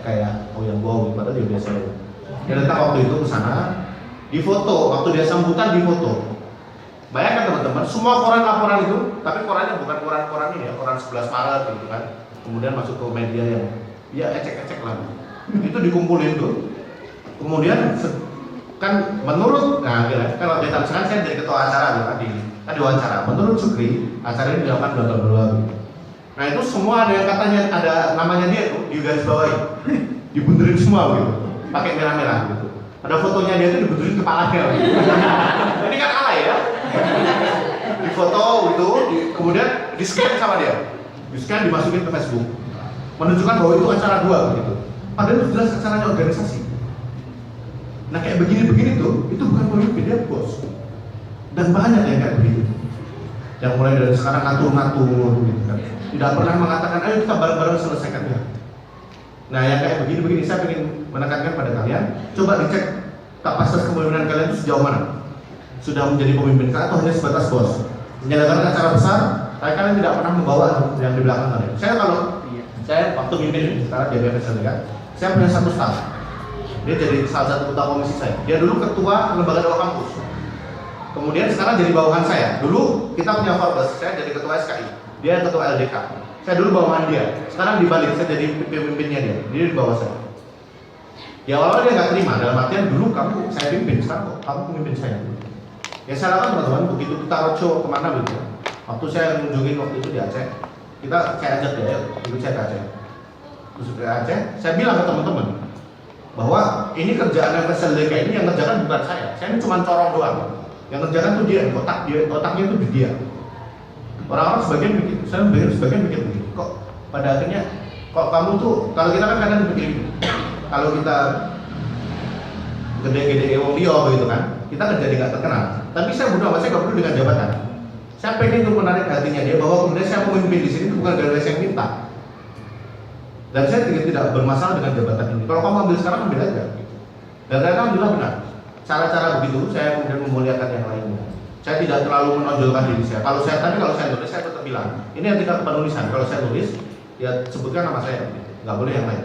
Kayak oh yang wow, padahal dia biasa. Dia datang waktu itu ke sana, difoto, waktu dia sambutan difoto. Bayangkan teman-teman, semua koran laporan itu, tapi korannya bukan koran-koran ini ya, koran 11 Maret gitu kan. Kemudian masuk ke media yang ya ecek-ecek lah. Itu dikumpulin tuh. Kemudian kan menurut kalau kita misalkan saya jadi ketua acara kan diwawancara. Menurut Sukri, acara ini dilakukan bla. Nah itu semua ada yang katanya ada namanya dia tuh di garis bawahi, dibunderin semua gitu, pakai merah-merah gitu. Ada fotonya dia tuh dibunderin kepalanya. Ini kan alay ya. Di foto itu, kemudian di scan sama dia, di scan dimasukin ke Facebook, menunjukkan bahwa itu acara dua gitu. Padahal itu jelas acaranya organisasi. Nah kayak begini-begini tuh, itu bukan pemimpin, dia bos. Dan banyak yang kayak begitu. Yang mulai dari sekarang ngatur-ngatur gitu kan. Tidak pernah mengatakan, ayo kita bareng-bareng selesaikan ya. Nah yang kayak begini-begini, saya ingin menekankan pada kalian, coba dicek kapasitas kepemimpinan kalian itu sejauh mana. Sudah menjadi pemimpin atau hanya sebatas bos. Menyelenggarakan acara besar, tapi kalian tidak pernah membawa yang di belakang kalian. Saya waktu mimpin sekarang di BPS kan, saya punya satu staff. Dia jadi salah satu ketua komisi saya. Dia dulu ketua lembaga dakwah kampus. Kemudian sekarang jadi bawahan saya. Dulu kita punya Forbes, saya jadi ketua SKI. Dia ketua LDK. Saya dulu bawahan dia. Sekarang dibalik, saya jadi pemimpinnya dia. Dia di bawah saya. Ya awalnya dia nggak terima. Dalam artian dulu saya pimpin, sekarang kok kamu pemimpin saya. Ya saya lakukan teman-teman, begitu kita roadshow kemana gitu. Waktu saya ngunjungin waktu itu di Aceh, saya ajak dia, ikut saya ke Aceh. Terus ke Aceh, saya bilang ke teman-teman bahwa ini kerjaan Vessel DK ini yang kerjakan bukan saya ini cuma corong doang. Yang kerjakan tuh dia, otaknya itu di dia. Orang-orang sebagian mikir, sebagian mikir begini, kok pada akhirnya kok kamu tuh, kalau kita kan kadang begini, kalau kita gede-gede wong liya gitu kan, kita kan jadi nggak terkenal. Tapi saya bodoh amat, saya nggak perlu dengan jabatan. Saya pengen untuk menarik hatinya dia bahwa kemudian saya memimpin di sini itu bukan gara-gara saya minta. Dan saya tidak bermasalah dengan jabatan ini. Kalau kamu ambil sekarang, ambil aja. Dan ternyata alhamdulillah benar. Cara-cara begitu saya kemudian memuliakan yang lainnya. Saya tidak terlalu menonjolkan diri saya. Kalau saya nulis, saya tetap bilang, ini etika kepenulisan. Kalau saya tulis, ya sebutkan nama saya. Nggak boleh yang lain.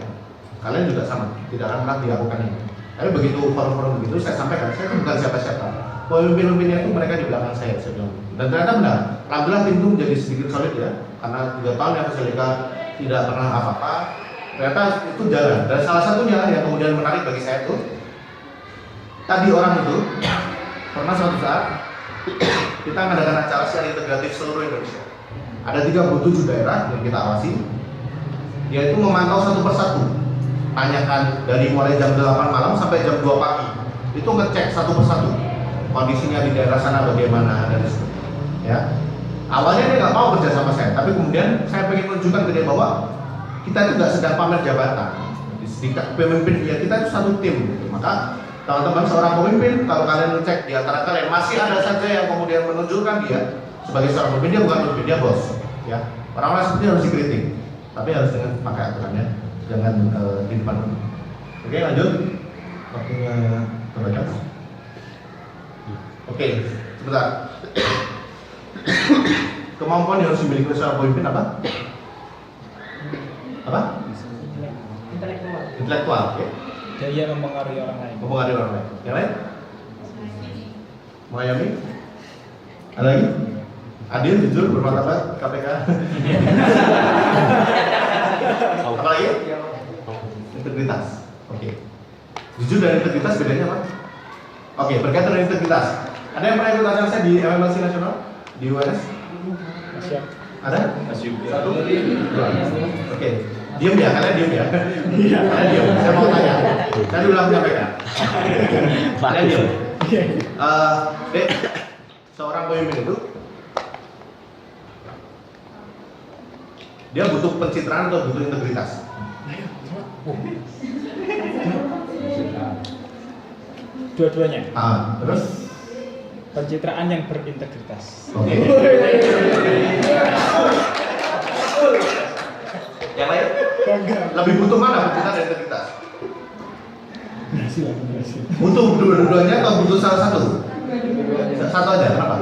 Kalian juga sama, tidak akan pernah dilakukan ini. Tapi begitu forum-forum begitu, saya sampaikan, saya itu bukan siapa-siapa. Pemimpin-pemimpinnya itu mereka di belakang saya bilang. Dan ternyata benar. Alhamdulillah tim itu menjadi sedikit solid ya, karena 3 tahun yang Veselika tidak pernah apa-apa. Ternyata itu jalan. Dan salah satunya yang kemudian menarik bagi saya itu, tadi orang itu pernah suatu saat kita mengadakan acara siaran integratif seluruh Indonesia. Ada 37 daerah yang kita awasi, yaitu memantau satu persatu. Tanyakan dari mulai jam 8 malam sampai jam 2 pagi. Itu ngecek satu persatu kondisinya di daerah sana bagaimana dan sebagainya. Ya. Awalnya dia nggak mau kerja sama saya, tapi kemudian saya pengen menunjukkan ke dia bahwa kita itu nggak sedang pamer jabatan. Di pemimpin dia, kita itu satu tim. Gitu. Maka teman-teman seorang pemimpin, kalau kalian ngecek di antara kalian masih ada saja yang kemudian menunjukkan dia sebagai seorang pemimpin, dia bukan pemimpin, dia bos. Ya. Orang-orang seperti itu harus dikritik, tapi harus dengan pakai aturannya, jangan di depan. Oke, lanjut. Waktunya terbatas. Oke, sebentar. Kemampuan yang harus dimiliki seorang pemimpin apa? Apa? Intelektual, oke. Daya mempengaruhi orang lain. Mempengaruhi orang lain. Yang lain? Miami? Ada lagi? Adil, jujur, bermartabat, KPK. Apa lagi? Integritas. Oke. Jujur dan integritas bedanya apa? Oke, berkaitan dengan integritas. Ada yang pernah ikut acara saya di MMLC Nasional? Di UNS? Siap. Ada? Satu? Dua. Oke. Diam ya, kalian diam ya. Kalian diam. Saya mau tanya. Saya diulang menyampaikan. Kalian diam. Dek, seorang pemimpin itu dia butuh pencitraan atau butuh integritas? Dua-duanya. Terus? Pencitraan yang berintegritas. Oke. Yang lain? Lebih butuh mana pencitraan dan integritas? Butuh dua-duanya atau butuh salah satu? Satu aja, kenapa?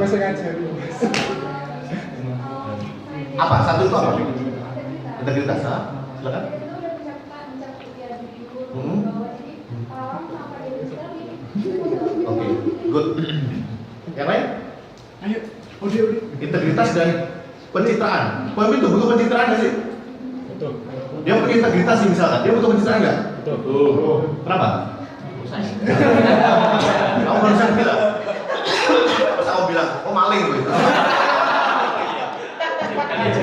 Apa? Satu itu apa? Integritas, ha? Silakan. Oke, good. Yang lain? Ayo, Integritas dan pencitraan. Pemimpin itu butuh pencitraan nggak sih? Betul. Dia punya integritas sih misalkan, dia butuh pencitraan nggak? Betul. Kenapa? Kamu barusan bilang. Terus kamu bilang, oh maling gitu.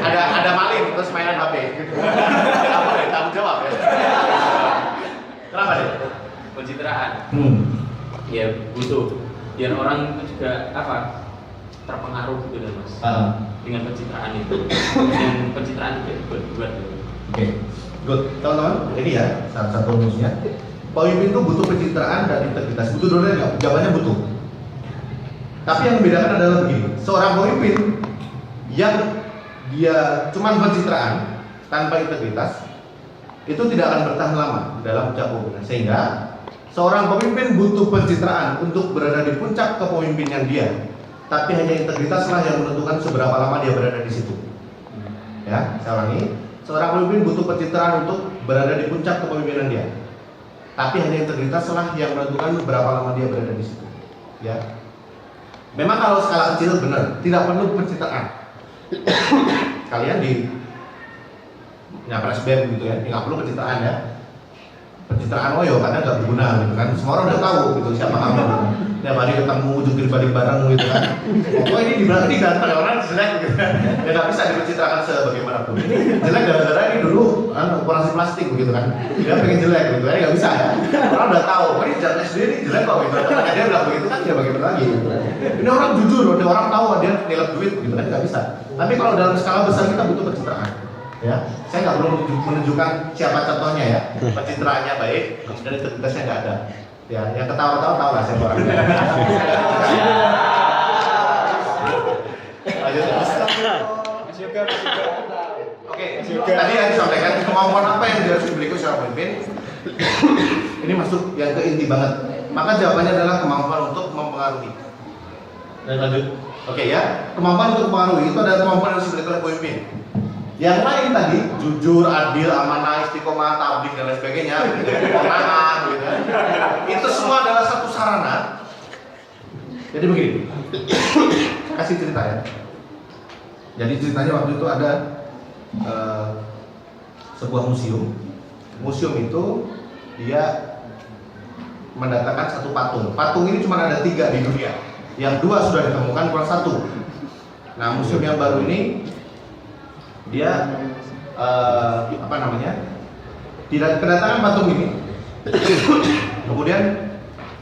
Ada maling terus mainan HP. Kamu deh, tanggung jawab ya. Kenapa deh? Pencitraan. Ya butuh. Biar orang itu juga terpengaruh gitu kan mas. Dengan pencitraan itu. Dan pencitraan juga dibuat. Oke, good. Teman-teman, ini ya salah satu rumusnya. Pemimpin itu butuh pencitraan dan integritas. Butuh dulu nggak? Jawabannya butuh. Tapi yang membedakan adalah begini. Seorang pemimpin yang dia cuma pencitraan tanpa integritas itu tidak akan bertahan lama dalam puncak kepemimpinan. Sehingga seorang pemimpin butuh pencitraan untuk berada di puncak kepemimpinan dia. Tapi hanya integritaslah yang menentukan seberapa lama dia berada di situ. Ya, saya ulangi. Seorang pemimpin butuh pencitraan untuk berada di puncak kepemimpinan dia. Tapi hanya integritaslah yang menentukan berapa lama dia berada di situ. Ya. Memang kalau skala kecil benar, tidak perlu pencitraan. Kalian di nyapres BEM gitu ya, nggak perlu pencitraan ya. pencitraan loyo karena nggak berguna gitu kan. Semua orang udah tahu gitu siapa kamu. Tiap hari ketemu jungkir balik bareng gitu kan. Oh ini di belakang ini ganteng orang jelek gitu kan. Ya nggak bisa dipencitrakan sebagaimanapun. Ini jelek gara-gara ini dulu operasi plastik begitu kan. Dia pengen jelek gitu kan, nggak bisa ya. Orang udah tahu, oh, ini jalan SD ini jelek kok gitu. Karena dia bilang begitu kan ya bagaimana lagi. Gitu. Ini orang jujur, ada orang tahu dia nilai duit gitu kan, nggak bisa. Tapi kalau dalam skala besar kita butuh pencitraan. Ya, saya nggak perlu menunjukkan siapa contohnya ya, pencitraannya baik, dan integritasnya nggak ada. Ya, yang ketawa-tawa tahu lah siapa orangnya. Lanjut terus. Oke, tadi yang disampaikan kemampuan apa yang harus dimiliki seorang pemimpin. Ini masuk yang ke inti banget. Maka jawabannya adalah kemampuan untuk mempengaruhi. Dan lanjut. Oke ya, kemampuan untuk mempengaruhi itu adalah kemampuan yang harus dimiliki oleh pemimpin. Yang lain tadi, jujur, adil, amanah, istiqomah, tabligh dan lain sebagainya, pemenangan, gitu. Itu semua adalah satu sarana. Jadi begini, kasih cerita ya. Jadi ceritanya waktu itu ada sebuah museum. Museum itu dia mendatangkan satu patung. Patung ini cuma ada 3 di dunia. Yang 2 sudah ditemukan, kurang 1. Nah, museum yang baru ini dia apa namanya? Tidak kedatangan patung ini. Kemudian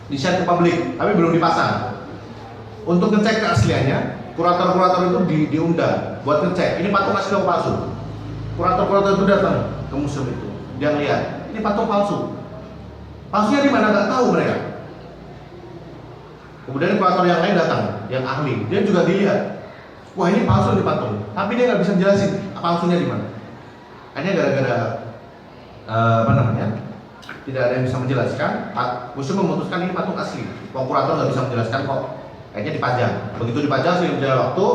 di-share ke publik, tapi belum dipasang. Untuk ngecek keasliannya, kurator-kurator itu diundang buat ngecek ini patung asli atau palsu. Kurator-kurator itu datang ke museum itu. Dia ngeliat, ini patung palsu. Palsunya di mana nggak tahu mereka. Kemudian kurator yang lain datang, yang ahli, dia juga dilihat. Wah ini palsu di patung, tapi dia nggak bisa jelasin palsunya di mana. Akhirnya gara-gara apa namanya, tidak ada yang bisa menjelaskan, museum memutuskan ini patung asli. Kurator nggak bisa menjelaskan kok. Akhirnya dipajang. Begitu dipajang, seiring berjalan waktu,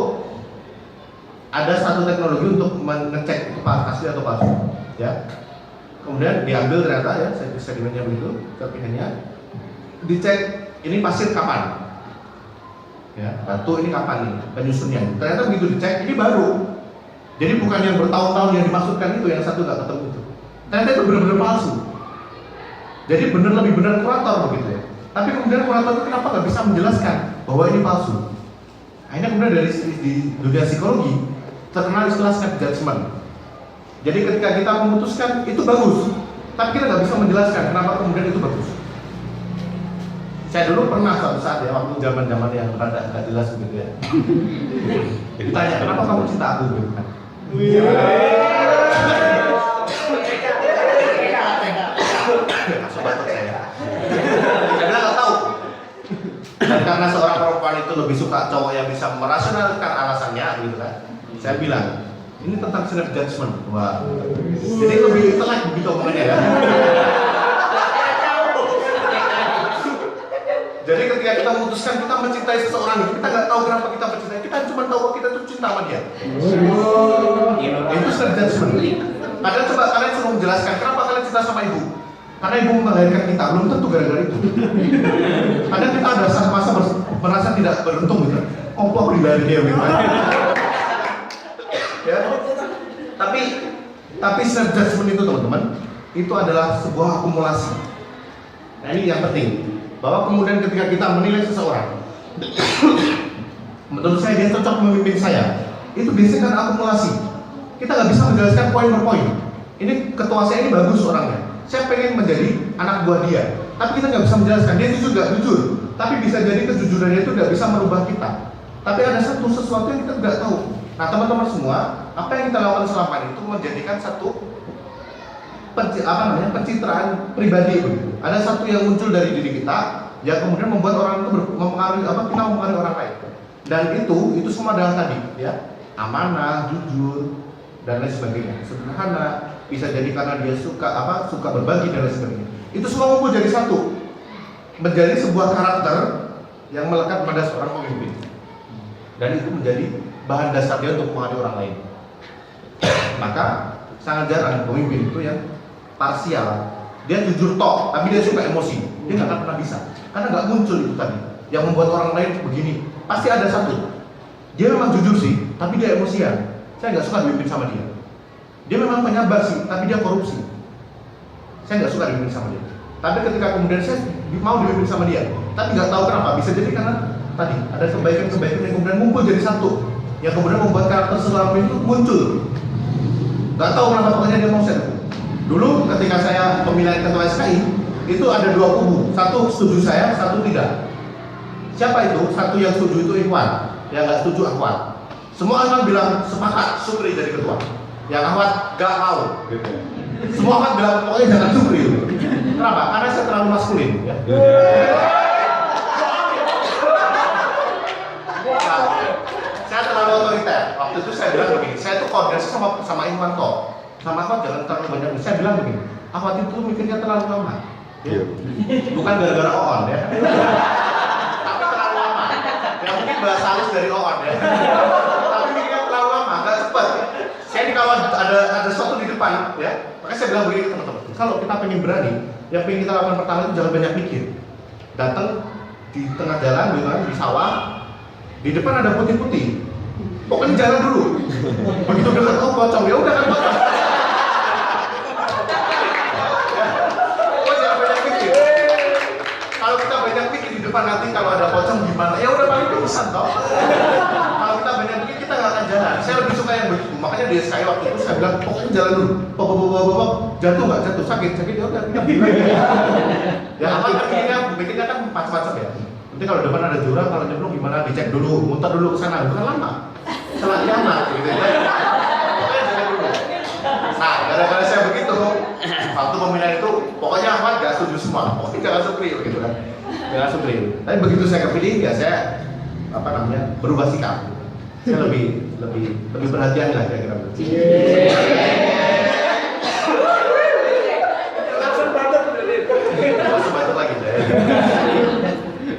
ada satu teknologi untuk mengecek itu asli atau palsu. Ya. Kemudian diambil ternyata ya sedimennya begitu, serpihannya, dicek ini pasir kapan. Ya, batu ini kapan nih penyusunnya? Ternyata begitu dicek ini baru. Jadi bukan yang bertahun-tahun yang dimaksudkan itu, yang satu nggak ketemu itu. Ternyata itu benar-benar palsu. Jadi lebih benar kurator begitu ya. Tapi kemudian kurator itu kenapa nggak bisa menjelaskan bahwa ini palsu? Akhirnya kemudian dari di dunia psikologi terkenal istilah snap judgment. Jadi ketika kita memutuskan itu bagus, tapi kita nggak bisa menjelaskan kenapa kemudian itu bagus. Saya dulu pernah suatu saat ya, waktu zaman yang rada nggak jelas begitu ya. Ditanya, kenapa kamu cinta aku gitu kan? Sobat saya. Saya bilang nggak tahu. Dan karena seorang perempuan itu lebih suka cowok yang bisa merasionalkan alasannya gitu kan. Saya bilang, ini tentang self judgment. Wah. Jadi lebih intelek begitu omongannya ya. Jadi ketika kita memutuskan kita mencintai seseorang, kita nggak tahu kenapa kita mencintai, kita cuma tahu bahwa kita tuh cinta sama dia. Itu self judgment. Kadang coba kalian suruh menjelaskan kenapa kalian cinta sama ibu. Karena ibu melahirkan kita, belum tentu gara-gara itu. Kadang kita ada masa merasa tidak beruntung gitu. Oh, aku dilahirkan dia gitu. Ya. Tapi self judgment itu teman-teman, itu adalah sebuah akumulasi. Nah ini yang penting. Bahwa kemudian ketika kita menilai seseorang, menurut saya dia cocok memimpin saya, itu biasanya kan akumulasi. Kita nggak bisa menjelaskan poin per poin. Ini ketua saya ini bagus orangnya, saya pengen menjadi anak buah dia, tapi kita nggak bisa menjelaskan dia jujur nggak jujur. Tapi bisa jadi kejujurannya itu nggak bisa merubah kita. Tapi ada sesuatu yang kita nggak tahu. Nah teman-teman semua, apa yang kita lakukan selama ini itu menjadikan satu pencitraan pribadi. Ada satu yang muncul dari diri kita yang kemudian membuat orang itu mempengaruhi kita mempengaruhi orang lain. Dan itu semua adalah tadi ya, amanah, jujur dan lain sebagainya. Sederhana, bisa jadi karena dia suka berbagi dan lain sebagainya. Itu semua ngumpul jadi satu, menjadi sebuah karakter yang melekat pada seorang pemimpin. Dan itu menjadi bahan dasar dia untuk mempengaruhi orang lain. Maka sangat jarang pemimpin itu yang parsial, dia jujur tok, tapi dia suka emosi, dia nggak akan pernah bisa, karena nggak muncul itu tadi, yang membuat orang lain begini. Pasti ada satu, dia memang jujur sih, tapi dia emosian. Saya nggak suka dipimpin sama dia. Dia memang penyabar sih, tapi dia korupsi. saya nggak suka dibimbing sama dia. Tapi ketika kemudian saya mau dibimbing sama dia, tapi nggak tahu kenapa, bisa jadi karena tadi ada kebaikan-kebaikan yang kemudian ngumpul jadi satu, yang kemudian membuat karakter seorang pemimpin itu muncul. Nggak tahu kenapa, pokoknya dia mau saya. Dulu ketika saya pemilihan ketua SKI, itu ada dua kubu, satu setuju saya, satu tidak. Siapa itu? Satu yang setuju itu Ikhwan, yang nggak setuju Ahwat. Semua Ahwat bilang sepakat Sukri jadi ketua, yang Ahwat nggak mau. Semua Ahwat bilang pokoknya jangan Sukri. Kenapa? Karena saya terlalu maskulin. Ya. Nah, saya terlalu otoriter. Waktu itu saya bilang begini, saya tuh koordinasi sama Ikhwan toh, sama Ahwat jangan terlalu banyak. Saya bilang begini, Ahwat itu mikirnya terlalu lama. Ya. Bukan gara-gara Oon ya. Mungkin bahasa halus dari Oon ya. Tapi mikirnya terlalu lama, nggak cepat. Saya ini kalau ada sesuatu di depan ya, makanya saya bilang begini teman-teman. Kalau kita pengen berani, yang pengen kita lakukan pertama itu jangan banyak mikir. Datang di tengah jalan, di sawah, di depan ada putih-putih. Pokoknya jalan dulu. Begitu dekat pocong, ya udah kan pocong. Pokoknya jangan banyak mikir. Kalau kita banyak mikir di depan nanti kalau ada pocong gimana? Ya udah paling urusan toh. Kalau kita banyak mikir kita nggak akan jalan. Saya lebih suka yang begitu. Makanya di SKI waktu itu saya bilang pokoknya jalan dulu. Pop, jatuh nggak jatuh, sakit ya udah. Ya apa bikinnya kan macam-macam ya. Nanti kalau depan ada jurang, kalau nyemplung gimana? Dicek dulu, muter dulu ke sana. Bukan lama. Setelah kiamat gitu ya. Pokoknya jalan dulu. Nah, gara-gara saya begitu, waktu pemilihan itu pokoknya Ahmad gak setuju semua. Pokoknya jangan Sukri gitu kan. Jangan Sukri. Tapi begitu saya kepilih ya saya berubah sikap. Saya lebih perhatian lah kira-kira. Langsung batuk lagi deh.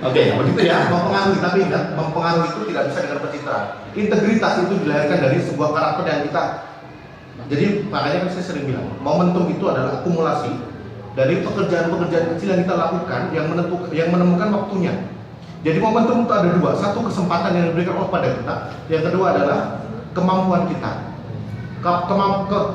Oke, begitu ya. Mempengaruhi, tapi ingat, mempengaruhi itu tidak bisa dengan pencitraan. Integritas itu dilahirkan dari sebuah karakter yang kita. Jadi makanya kan saya sering bilang, momentum itu adalah akumulasi dari pekerjaan-pekerjaan kecil yang kita lakukan yang menemukan waktunya. Jadi momentum itu ada dua, satu kesempatan yang diberikan Allah pada kita, yang kedua adalah kemampuan kita.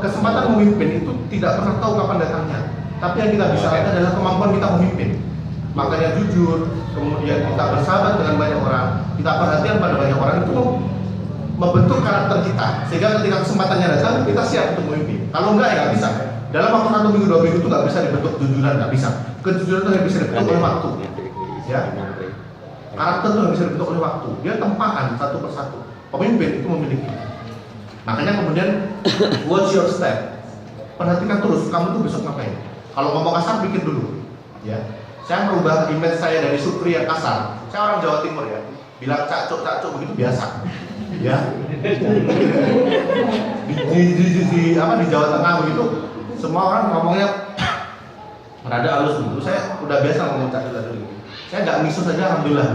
Kesempatan memimpin itu tidak pernah tahu kapan datangnya, tapi yang kita bisa lihat adalah kemampuan kita memimpin. Makanya jujur, kemudian kita bersahabat dengan banyak orang, kita perhatian pada banyak orang itu membentuk karakter kita, sehingga ketika kesempatannya datang kita siap untuk memimpin. Kalau enggak ya nggak bisa. Dalam waktu 1 minggu 2 minggu itu nggak bisa dibentuk kejujuran, nggak bisa. Kejujuran itu nggak bisa dibentuk oleh waktu. Ya. Karakter itu nggak bisa dibentuk oleh waktu. Dia tempaan satu persatu. Pemimpin itu memiliki. Makanya kemudian watch your step. Perhatikan terus kamu tuh besok ngapain. Kalau ngomong kasar pikir dulu. Ya. Saya merubah image saya dari Sukri yang kasar. Saya orang Jawa Timur ya. Bilang cacuk begitu biasa. Ya. Di Jawa Tengah begitu semua orang ngomongnya rada halus gitu. Saya udah biasa ngomong cacuk dulu. Saya nggak misu saja alhamdulillah.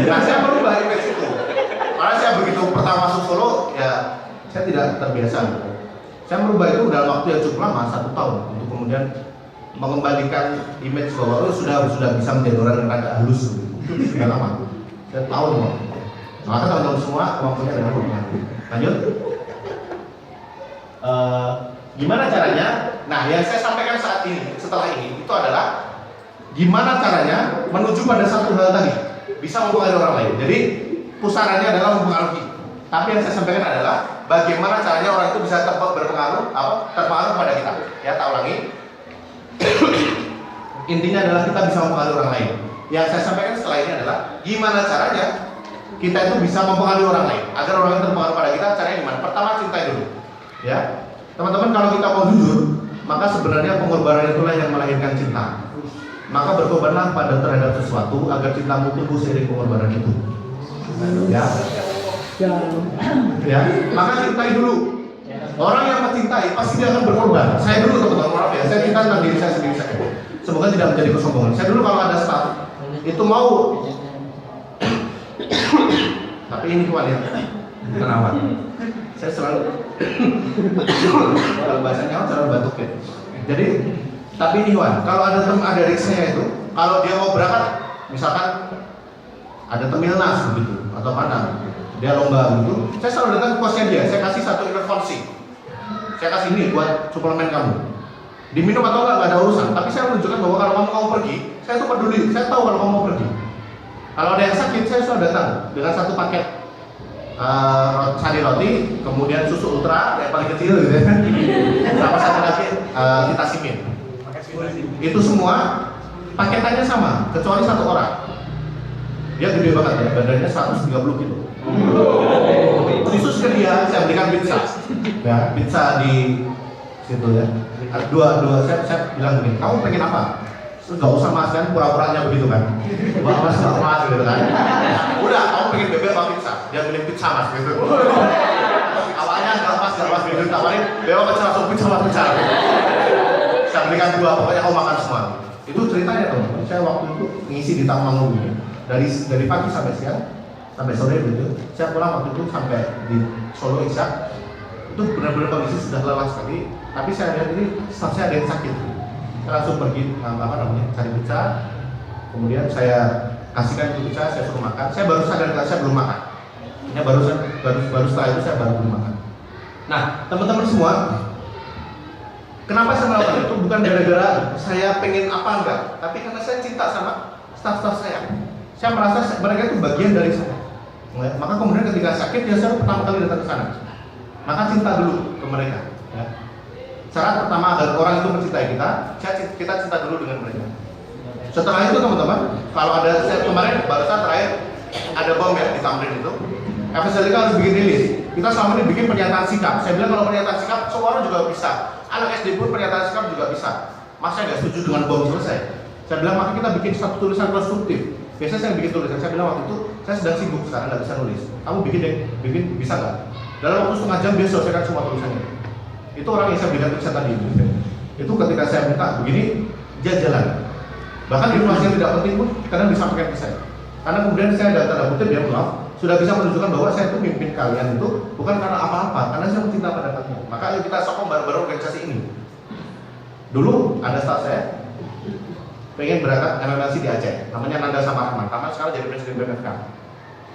Nah, saya merubah image itu. Karena saya begitu pertama masuk Solo ya saya tidak terbiasa. Saya merubah itu dalam waktu yang cukup lama 1 tahun untuk kemudian mengembalikan image bahwa sudah bisa menjadi orang yang rada halus gitu. Itu sudah lama. Saya tahu loh. Maka teman-teman semua kemampuannya adalah mempengaruhi. Lanjut. Gimana caranya? Nah, yang saya sampaikan saat ini, setelah ini, itu adalah gimana caranya menuju pada satu hal tadi, bisa mempengaruhi orang lain. Jadi pusarannya adalah mempengaruhi. Tapi yang saya sampaikan adalah bagaimana caranya orang itu bisa terpengaruh pada kita. Ya, tak ulangi. Intinya adalah kita bisa mempengaruhi orang lain. Yang saya sampaikan setelah ini adalah gimana caranya kita itu bisa mempengaruhi orang lain agar orang lain terpengaruh pada kita. Caranya gimana? Pertama, cintai dulu. Ya, teman-teman, kalau kita mau jujur, maka sebenarnya pengorbanan itulah yang melahirkan cinta. Maka berkorbanlah terhadap sesuatu agar cintamu tumbuh seiring pengorbanan itu. Ya, ya. Maka cintai dulu. Orang yang mencintai pasti dia akan berkorban. Saya dulu teman-teman, maaf ya, saya cinta tentang diri saya sendiri saja. Semoga tidak menjadi kesombongan. Saya dulu kalau ada staff itu mau, tapi ini kuat ya, kenapa? Saya selalu kalau bahasanya selalu batuk ya. Jadi, tapi ini Wan, kalau ada adik saya itu, kalau dia mau berangkat, misalkan ada Temilnas begitu atau mana, dia lomba gitu, saya selalu datang ke kosnya dia, saya kasih 1 inovasi, saya kasih ini buat suplemen kamu. Diminum atau enggak ada urusan, tapi saya menunjukkan bahwa kalau kamu mau pergi, saya tuh peduli, saya tahu kalau kamu mau pergi. Kalau ada yang sakit, saya sudah datang dengan satu paket sari roti, kemudian susu ultra yang paling kecil gitu ya, sama satu lagi vitamin. Itu semua paketannya sama, kecuali satu orang. Dia gede banget ya, badannya 130 kilo. Khusus ke dia, saya berikan pizza. Ya, pizza di situ ya. Dua saya bilang begini, kamu pengen apa? Enggak usah mas kan, pura-puranya begitu kan. Mas gitu kan. Udah, kamu pengen bebek apa pizza? Dia milih pizza mas gitu. Awalnya enggak mas gitu, tawarin bebek pizza langsung pizza. Saya berikan dua, pokoknya kamu makan semua. Itu ceritanya teman-teman. Saya waktu itu ngisi di Tamango ini dari pagi sampai siang sampai sore gitu. Saya pulang waktu itu sampai di Solo Isya. Itu benar-benar kondisi sudah lelah sekali. Tapi saya lihat ini staff saya ada yang sakit. Saya langsung pergi cari pizza. Kemudian saya kasihkan itu pizza, saya suruh makan. Saya baru sadar kalau saya belum makan. Ya baru setelah itu saya baru belum makan. Nah teman-teman semua, kenapa saya melakukan itu bukan gara-gara saya pengen apa enggak, tapi karena saya cinta sama staff-staff saya. Saya merasa mereka itu bagian dari saya. Maka kemudian ketika sakit ya saya pertama kali datang ke sana. Maka cinta dulu ke mereka. Ya. Syarat pertama agar orang itu mencintai kita cinta dulu dengan mereka. Setelah itu teman-teman, kalau ada saya kemarin barusan terakhir ada bom ya di Tamrin itu. FSLK harus bikin rilis. Kita selama ini bikin pernyataan sikap. Saya bilang kalau pernyataan sikap semua orang juga bisa. Anak SD pun pernyataan sikap juga bisa. Mas saya nggak setuju dengan bom selesai. Saya bilang maka kita bikin satu tulisan konstruktif. Biasanya saya bikin tulisan. Saya bilang waktu itu saya sedang sibuk sekarang nggak bisa nulis. Kamu bikin bisa nggak? Dalam waktu setengah jam dia selesaikan semua tulisannya. Itu orang yang saya berikan tulisan tadi. Itu ketika saya minta begini dia jalan. Bahkan informasi yang tidak penting pun kadang disampaikan ke saya. Karena kemudian saya ada tanda kutip dia bilang sudah bisa menunjukkan bahwa saya itu mimpin kalian itu bukan karena apa-apa, karena saya mencinta pada kalian. Maka ayo kita sokong bareng-bareng organisasi ini. Dulu ada staff saya pengen berangkat MMLC di Aceh, namanya Nanda Samarahman. Taman sekarang jadi presiden BMFK.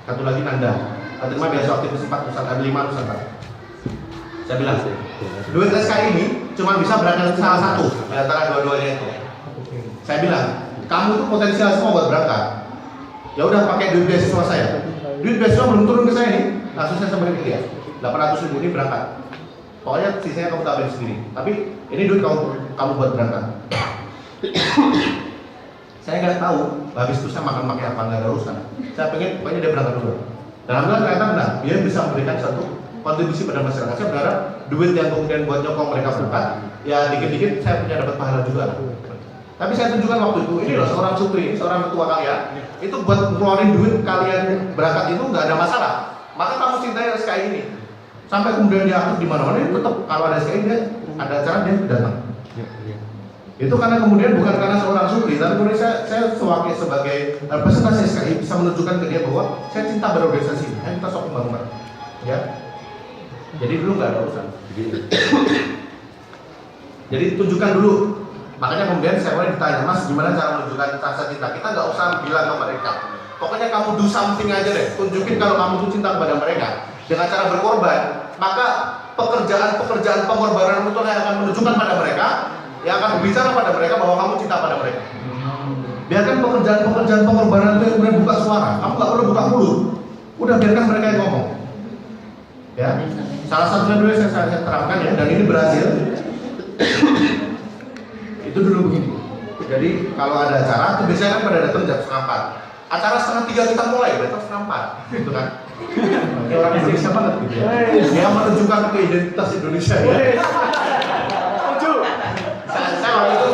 Satu lagi Nanda, terima biasa aktivis 4 Nusantara, 5 Nusantara. Saya bilang, duit SK ini cuma bisa berangkat salah satu di antara dua-duanya itu. Saya bilang, kamu tuh potensial semua buat berangkat. Ya udah pakai duit beasiswa saya. Duit beasiswa belum turun ke saya nih, langsung saya sampaikan ke dia. 800.000 ini berangkat. Pokoknya sisanya kamu tabarin sendiri. Tapi ini duit kamu buat berangkat. Saya nggak tahu habis itu saya makan pakai apa, nggak ada urusan. Saya pengen pokoknya dia berangkat dulu. Dan alhamdulillah ternyata benar, dia bisa memberikan satu kontribusi pada masyarakat. Saya berharap duit yang kemudian buat nyokong mereka berangkat, ya dikit-dikit saya punya dapat pahala juga lah. Tapi saya tunjukkan waktu itu, ini loh seorang supri, seorang ketua kalian, itu buat ngeluarin duit kalian berangkat itu nggak ada masalah. Maka kamu cintai SKI ini. Sampai kemudian dia aktif di mana-mana, tetap kalau ada SKI dia ada acara dia datang. Itu karena kemudian bukan karena seorang supri, tapi kemudian saya sebagai representasi SKI bisa menunjukkan ke dia bahwa saya cinta berorganisasi. Ayo kita sokong bareng-bareng. Ya. Jadi dulu nggak ada urusan. Jadi tunjukkan dulu. Makanya kemudian saya mulai ditanya, Mas gimana cara menunjukkan rasa cinta? Kita nggak usah bilang ke mereka. Pokoknya kamu do something aja deh. Tunjukin kalau kamu tuh cinta kepada mereka dengan cara berkorban. Maka pekerjaan pengorbanan itu yang akan menunjukkan pada mereka, yang akan berbicara pada mereka bahwa kamu cinta pada mereka. Biarkan pekerjaan pengorbanan itu yang kemudian buka suara. Kamu nggak perlu buka mulut. Udah biarkan mereka yang ngomong. Ya, salah satunya dulu yang saya terapkan ya, dan ini berhasil. Itu dulu begini. Jadi kalau ada acara, itu biasanya kan pada datang jam 3:30. Acara 2:30 kita mulai, datang 3:30, gitu kan? Ini orang Indonesia banget gitu ya. Dia menunjukkan ke identitas Indonesia ya. Saya waktu itu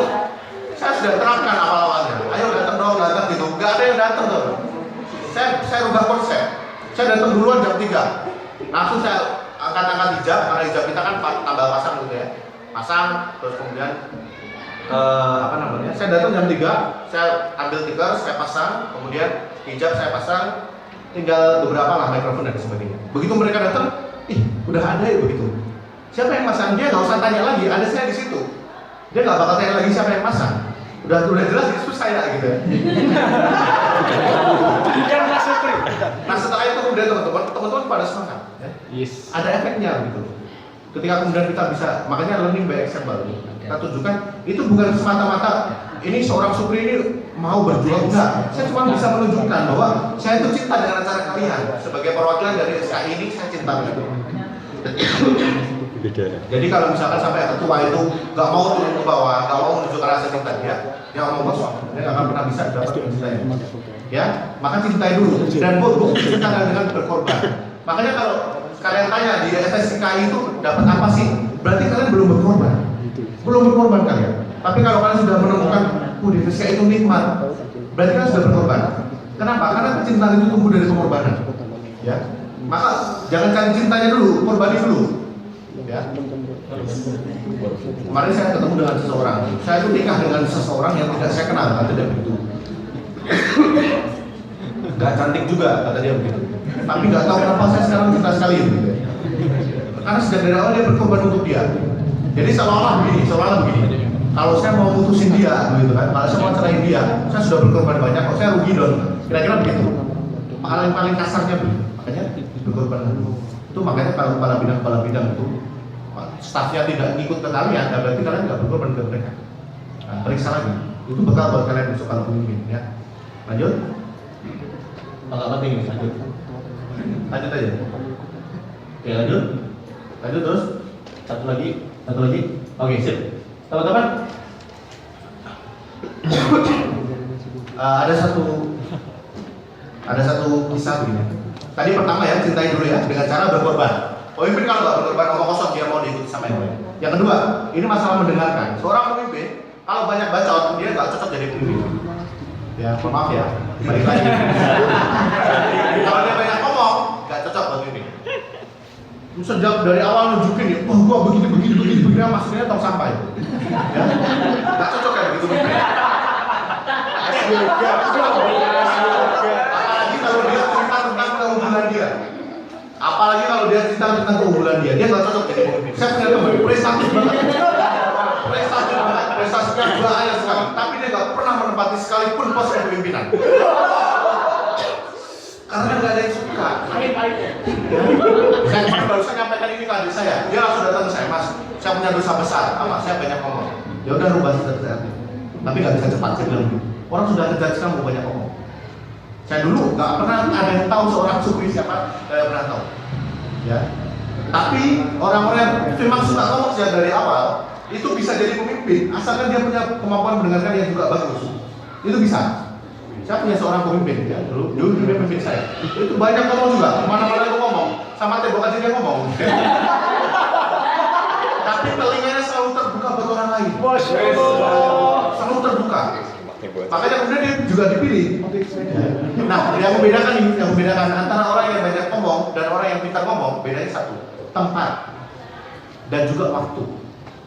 saya sudah terangkan awal-awalnya. Ayo datang dong, datang gitu. Gak ada yang datang tuh. Saya rubah konsep. Saya datang duluan jam 3. Langsung saya angkat hijab, karena hijab kita kan tambah pasang gitu ya. Pasang, terus kemudian saya datang jam 3, saya ambil tikar, saya pasang, kemudian hijab saya pasang, tinggal beberapa lah mikrofon dan sebagainya. Begitu mereka datang, udah ada ya begitu. Siapa yang pasang? Dia nggak usah tanya lagi, ada saya di situ. Dia nggak bakal tanya lagi siapa yang pasang. Udah jelas itu saya gitu ya. Nah setelah itu kemudian teman-teman pada semangat. Ya. Yes. Ada efeknya gitu. Ketika kemudian kita bisa, makanya learning by example, kita tunjukkan itu bukan semata-mata ini seorang supir ini mau berjuang, enggak. Saya cuma bisa menunjukkan bahwa saya itu cinta dengan acara kalian. Sebagai perwakilan dari SKI ini, saya cinta begitu. Jadi kalau misalkan sampai ketua itu nggak mau turun ke bawah, nggak mau menunjukkan rasa cinta dia ngomong kosong, dia nggak akan pernah bisa dapat cinta. Ya, maka cintai dulu dan cinta dengan berkorban. Makanya kalau kalian tanya di FSKI itu dapat apa sih? Berarti kalian belum berkorban. Belum berkorban kalian. Tapi kalau kalian sudah menemukan, di FSKI itu nikmat, berarti kalian sudah berkorban. Kenapa? Karena kecintaan itu tumbuh dari pengorbanan. Ya, maka jangan cari cintanya dulu, korbani dulu. Ya. Kemarin saya ketemu dengan seseorang. Saya itu nikah dengan seseorang yang tidak saya kenal, kata dia begitu. Gak cantik juga, kata dia begitu. Tapi nggak tahu kenapa saya sekarang cinta sekali gitu. Karena sejak dari awal dia berkorban untuk dia. Jadi seolah-olah begini. Kalau saya mau putusin dia, gitu kan, kalau saya mau cerain dia, saya sudah berkorban banyak, kok saya rugi dong. Kira-kira begitu. Paling kasarnya begitu. Makanya berkorban dulu. Itu makanya kalau kepala bidang itu stafnya tidak ngikut ke kalian, berarti kalian nggak berkorban ke mereka. Nah, periksa lagi. Itu bekal buat kalian besok kalau pemimpin, ya. Lanjut. Kalau penting ini lanjut. Lanjut aja. Oke, lanjut terus. Satu lagi. Oke, sip. Teman-teman, ada satu kisah begini. Tadi pertama ya, cintai dulu ya dengan cara berkorban. Pemimpin kalau nggak berkorban omong kosong dia mau diikuti sama yang lain. Yang kedua, ini masalah mendengarkan. Seorang pemimpin kalau banyak bacot dia nggak cocok jadi pemimpin. Ya, maaf ya. Balik lagi. Kalau dia banyak ngomong, nggak cocok buat pemimpin. Sejak dari awal nunjukin ya, wah gua begini, maksudnya tong sampah itu. Ya, nggak cocok kayak begitu pemimpin. Apalagi kalau dia cerita tentang keunggulan dia, dia nggak cocok jadi pemimpin. Saya punya teman prestatif banget, prestasinya banyak sekali, tapi dia nggak pernah menempati sekalipun pos kepemimpinan. Karena nggak ada yang suka. Saya baru nyampaikan ini ke adik saya, dia langsung datang ke saya, Mas, saya punya dosa besar, saya banyak ngomong. Ya udah rubah saja, tapi nggak bisa cepat, saya bilang. Orang sudah ngejudge kamu banyak ngomong. Saya dulu nggak pernah ada yang tahu seorang supir siapa, saya pernah tahu. Ya, tapi orang-orang yang memang suka ngomong sejak dari awal itu bisa jadi pemimpin, asalkan dia punya kemampuan mendengarkan yang juga bagus. Itu bisa. Saya punya seorang pemimpin, ya dulu dia pemimpin saya. Itu banyak ngomong juga, kemana-mana itu ngomong, sama tembok aja dia ngomong. Tapi telinganya selalu terbuka buat orang lain. Selalu terbuka. Makanya kemudian dia juga dipilih. Nah, yang membedakan antara orang yang banyak ngomong dan orang yang pintar ngomong, bedanya satu, tempat dan juga waktu.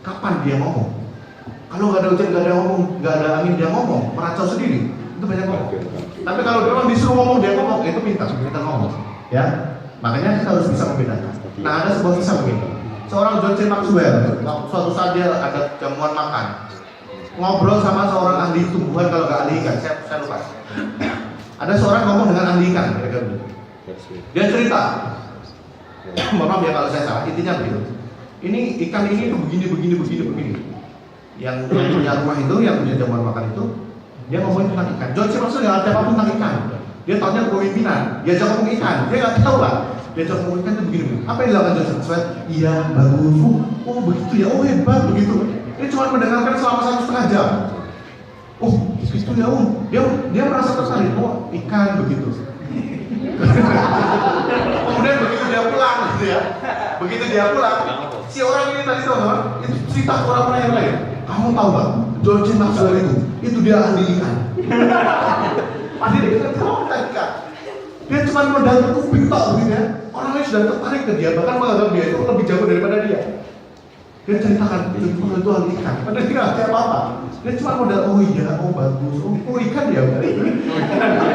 Kapan dia ngomong? Kalau nggak ada hujan, nggak ada ngomong, nggak ada angin dia ngomong, meracau sendiri, itu banyak ngomong. Tapi kalau dia memang disuruh ngomong, dia ngomong, itu pintar ngomong. Ya, makanya kita harus bisa membedakan. Nah, ada sebuah kisah begini. Seorang John C. Maxwell, suatu saat dia ada jamuan makan, ngobrol sama seorang ahli tumbuhan, kalau nggak ahli ikan, saya lupa. Ada seorang ngomong dengan ahli ikan, dia cerita. Maaf ya kalau saya salah, intinya begitu. Ini ikan ini tuh begini. Yang punya rumah itu, yang punya jamuan makan itu, dia ngomongin tentang ikan. John C. Maxwell nggak ada apa-apa tentang ikan. Dia tahunya kepemimpinan, dia ajak ngomong ikan, dia nggak tahu lah. Dia ajak ngomong ikan itu begini. Apa yang dilakukan John C. Maxwell? Iya, bagus. Oh begitu ya, oh hebat begitu. Dia cuma mendengarkan selama 1,5 jam. Oh, begitu ya, dia merasa tertarik. Oh, ikan begitu. Kemudian begitu dia pulang, gitu ya. Begitu dia pulang, si orang ini tadi tahu kan? Itu cerita ke orang yang lain. Kamu tahu nggak? John C. Maxwell itu dia ahli ikan. Pasti dia nggak tahu tentang ikan. Dia cuma modal kuping tok gitu ya. Orang lain sudah tertarik ke dia, bahkan menganggap dia itu lebih jago daripada dia. Dia ceritakan itu ahli ikan. Padahal dia nggak tahu apa-apa. Dia cuma modal, oh iya, oh bagus, oh ikan dia.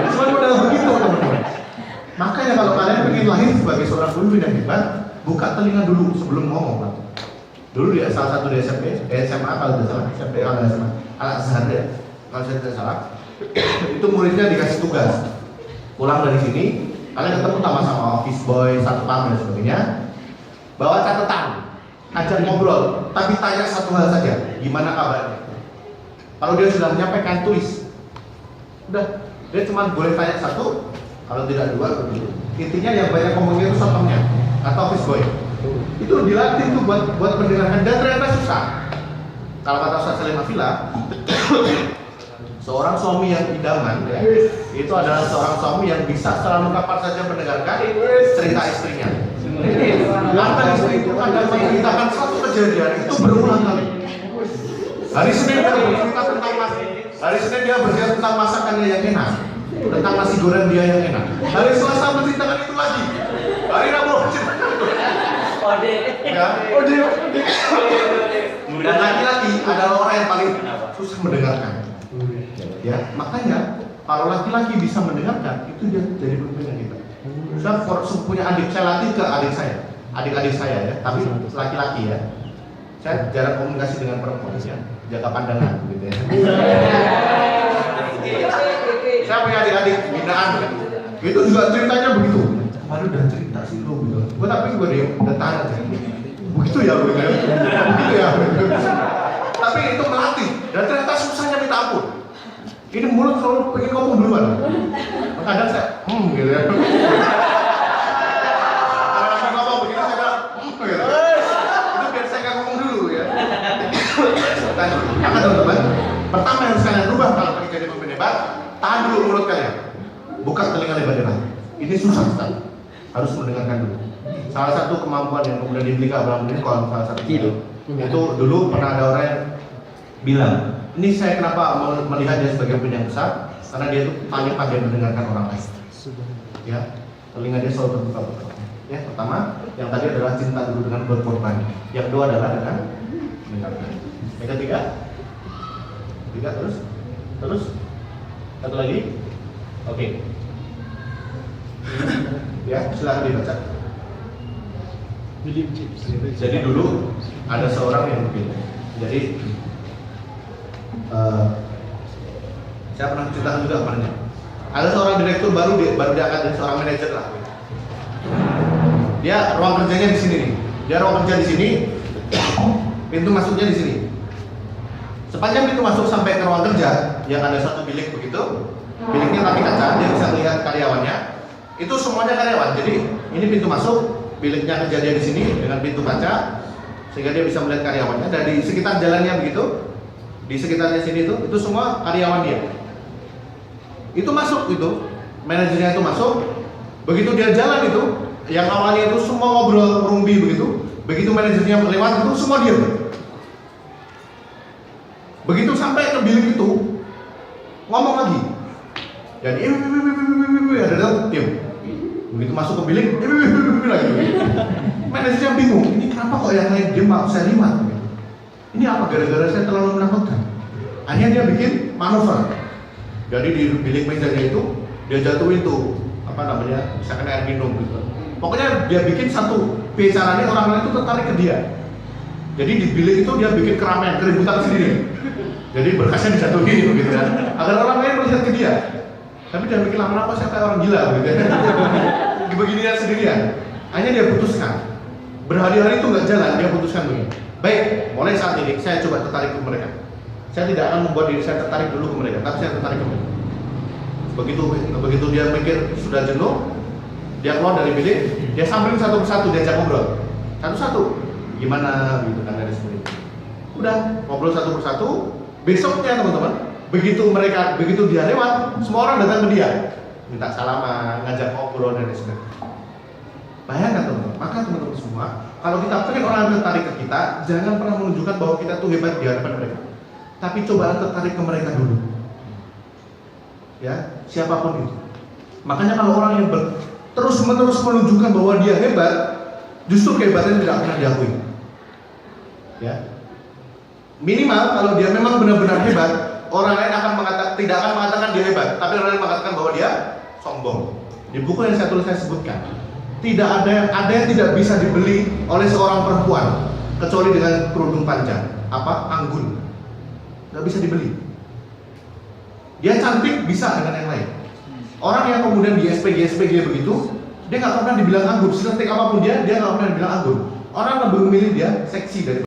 Cuma modal begitu teman-teman. Makanya kalau kalian ingin lahir sebagai seorang pemimpin yang hebat, buka telinga dulu sebelum ngomong. Dulu di salah satu di SMA kalau tidak salah, SMP kalau tidak salah, Al-Azhar ya, kalau saya tidak salah, itu muridnya dikasih tugas, pulang dari sini, kalian ketemu sama office boy, satpam dan sebagainya, bawa catatan. ajak ngobrol, tapi tanya satu hal saja, gimana kabarnya? Kalau dia sudah menyampaikan, tulis. Udah, dia cuma boleh tanya satu, kalau tidak dua, begitu. Intinya yang banyak ngomongnya itu satpamnya atau office boy. Itu dilatih tuh buat mendengarkan, dan ternyata susah. Kalau kata Ustaz Salim Afila, seorang suami yang idaman ya, itu adalah seorang suami yang bisa selalu kapan saja mendengarkan cerita istrinya. Karena istri itu kadang menceritakan satu kejadian itu berulang kali. Hari Senin dia bercerita tentang masakannya yang enak, tentang nasi goreng dia yang enak. Hari Selasa menceritakan itu lagi. Hari Rabu menceritakan itu. Ya. Dan laki-laki adalah orang yang paling susah mendengarkan. Ya, makanya kalau laki-laki bisa mendengarkan, itu dia jadi pemimpin kita. Saya punya adik, saya latih ke adik saya ya, tapi laki-laki ya. Saya jarang komunikasi dengan perempuan ya, jaga pandangan gitu ya. Saya punya adik-adik binaan kan. Itu juga ceritanya begitu. Kemarin udah cerita sih lo gitu. Gue tapi gue diem, udah tahan aja. Begitu ya begitu ya. Begitu ya. Tapi itu melatih dan ternyata susahnya minta ampun. Ini mulut selalu pengen ngomong duluan. Kadang saya gitu ya. Kalau lagi ngomong begini saya bilang gitu. Itu biar saya nggak ngomong dulu ya. Dan maka teman-teman, pertama yang harus kalian rubah kalau pengen jadi pemimpin hebat, tahan dulu mulut kalian. Buka telinga lebar-lebar. Ini susah sekali. Harus mendengarkan dulu. Salah satu kemampuan yang kemudian dimiliki Abraham Lincoln, salah satu itu dulu pernah ada orang yang bilang, ini saya kenapa melihat dia sebagai pemimpin yang besar, karena dia itu paling pandai mendengarkan orang lain. Ya, telinga dia selalu terbuka. Ya, pertama, yang tadi adalah cinta dulu dengan berkorban. Yang kedua adalah dengan mendengarkan. Yang ketiga, terus, satu lagi, oke. Ya, silakan dibaca. Jadi dulu ada seorang yang begini. Jadi saya pernah ceritakan juga kemarin. Ada seorang direktur baru diangkat jadi seorang manajer lah. Dia ruang kerjanya di sini nih. Dia ruang kerja di sini, pintu masuknya di sini. Sepanjang pintu masuk sampai ke ruang kerja, yang ada satu bilik begitu, biliknya tapi kaca, dia bisa melihat karyawannya. Itu semuanya karyawan. Jadi ini pintu masuk, biliknya kerja dia di sini dengan pintu kaca, sehingga dia bisa melihat karyawannya. Dan di sekitar jalannya begitu, di sekitarnya sini itu semua karyawan dia. Itu masuk itu, manajernya itu masuk. Begitu dia jalan itu, yang awalnya itu semua ngobrol rumbi begitu. Begitu manajernya lewat itu semua diam. Begitu sampai ke bilik itu, ngomong lagi. Jadi ada diam. Begitu masuk ke bilik, lagi. Manajernya bingung, ini kenapa kok yang lain diam, saya limat. Ini apa gara-gara saya terlalu menakutkan? Akhirnya dia bikin manuver. Jadi di bilik mejanya itu dia jatuhin tuh misalkan air minum gitu. Pokoknya dia bikin satu caranya orang lain itu tertarik ke dia. Jadi di bilik itu dia bikin keramaian, keributan sendiri. Jadi berkasnya dijatuhin gitu kan, agar orang lain melihat ke dia. Tapi dia bikin lama-lama saya kayak orang gila gitu kan. Beginian sendirian. Akhirnya dia putuskan. Berhari-hari itu nggak jalan, dia putuskan begini. Baik, mulai saat ini saya coba tertarik ke mereka. Saya tidak akan membuat diri saya tertarik dulu ke mereka, tapi saya tertarik ke mereka. Begitu dia mikir sudah jenuh, dia keluar dari bilik, dia samperin satu persatu, dia ajak ngobrol. Satu-satu, gimana gitu kan dari seperti itu. Udah ngobrol satu persatu. Besoknya teman-teman, begitu dia lewat, semua orang datang ke dia, minta salaman, ngajak ngobrol dan sebagainya. Bayangkan teman-teman, maka teman-teman semua, kalau kita pengen orang tertarik ke kita, jangan pernah menunjukkan bahwa kita tuh hebat di hadapan mereka. Tapi coba tertarik ke mereka dulu. Ya, siapapun itu. Makanya kalau orang yang terus-menerus menunjukkan bahwa dia hebat, justru kehebatannya tidak pernah diakui. Ya. Minimal kalau dia memang benar-benar hebat, orang lain tidak akan mengatakan dia hebat, tapi orang lain mengatakan bahwa dia sombong. Di buku yang saya sebutkan, tidak ada yang tidak bisa dibeli oleh seorang perempuan kecuali dengan kerudung panjang. Apa? Anggun. Nggak bisa dibeli. Dia cantik bisa dengan yang lain. Orang yang kemudian di SPG begitu, dia nggak pernah dibilang anggun. Secantik apapun dia nggak pernah dibilang anggun. orang lebih memilih dia seksi dari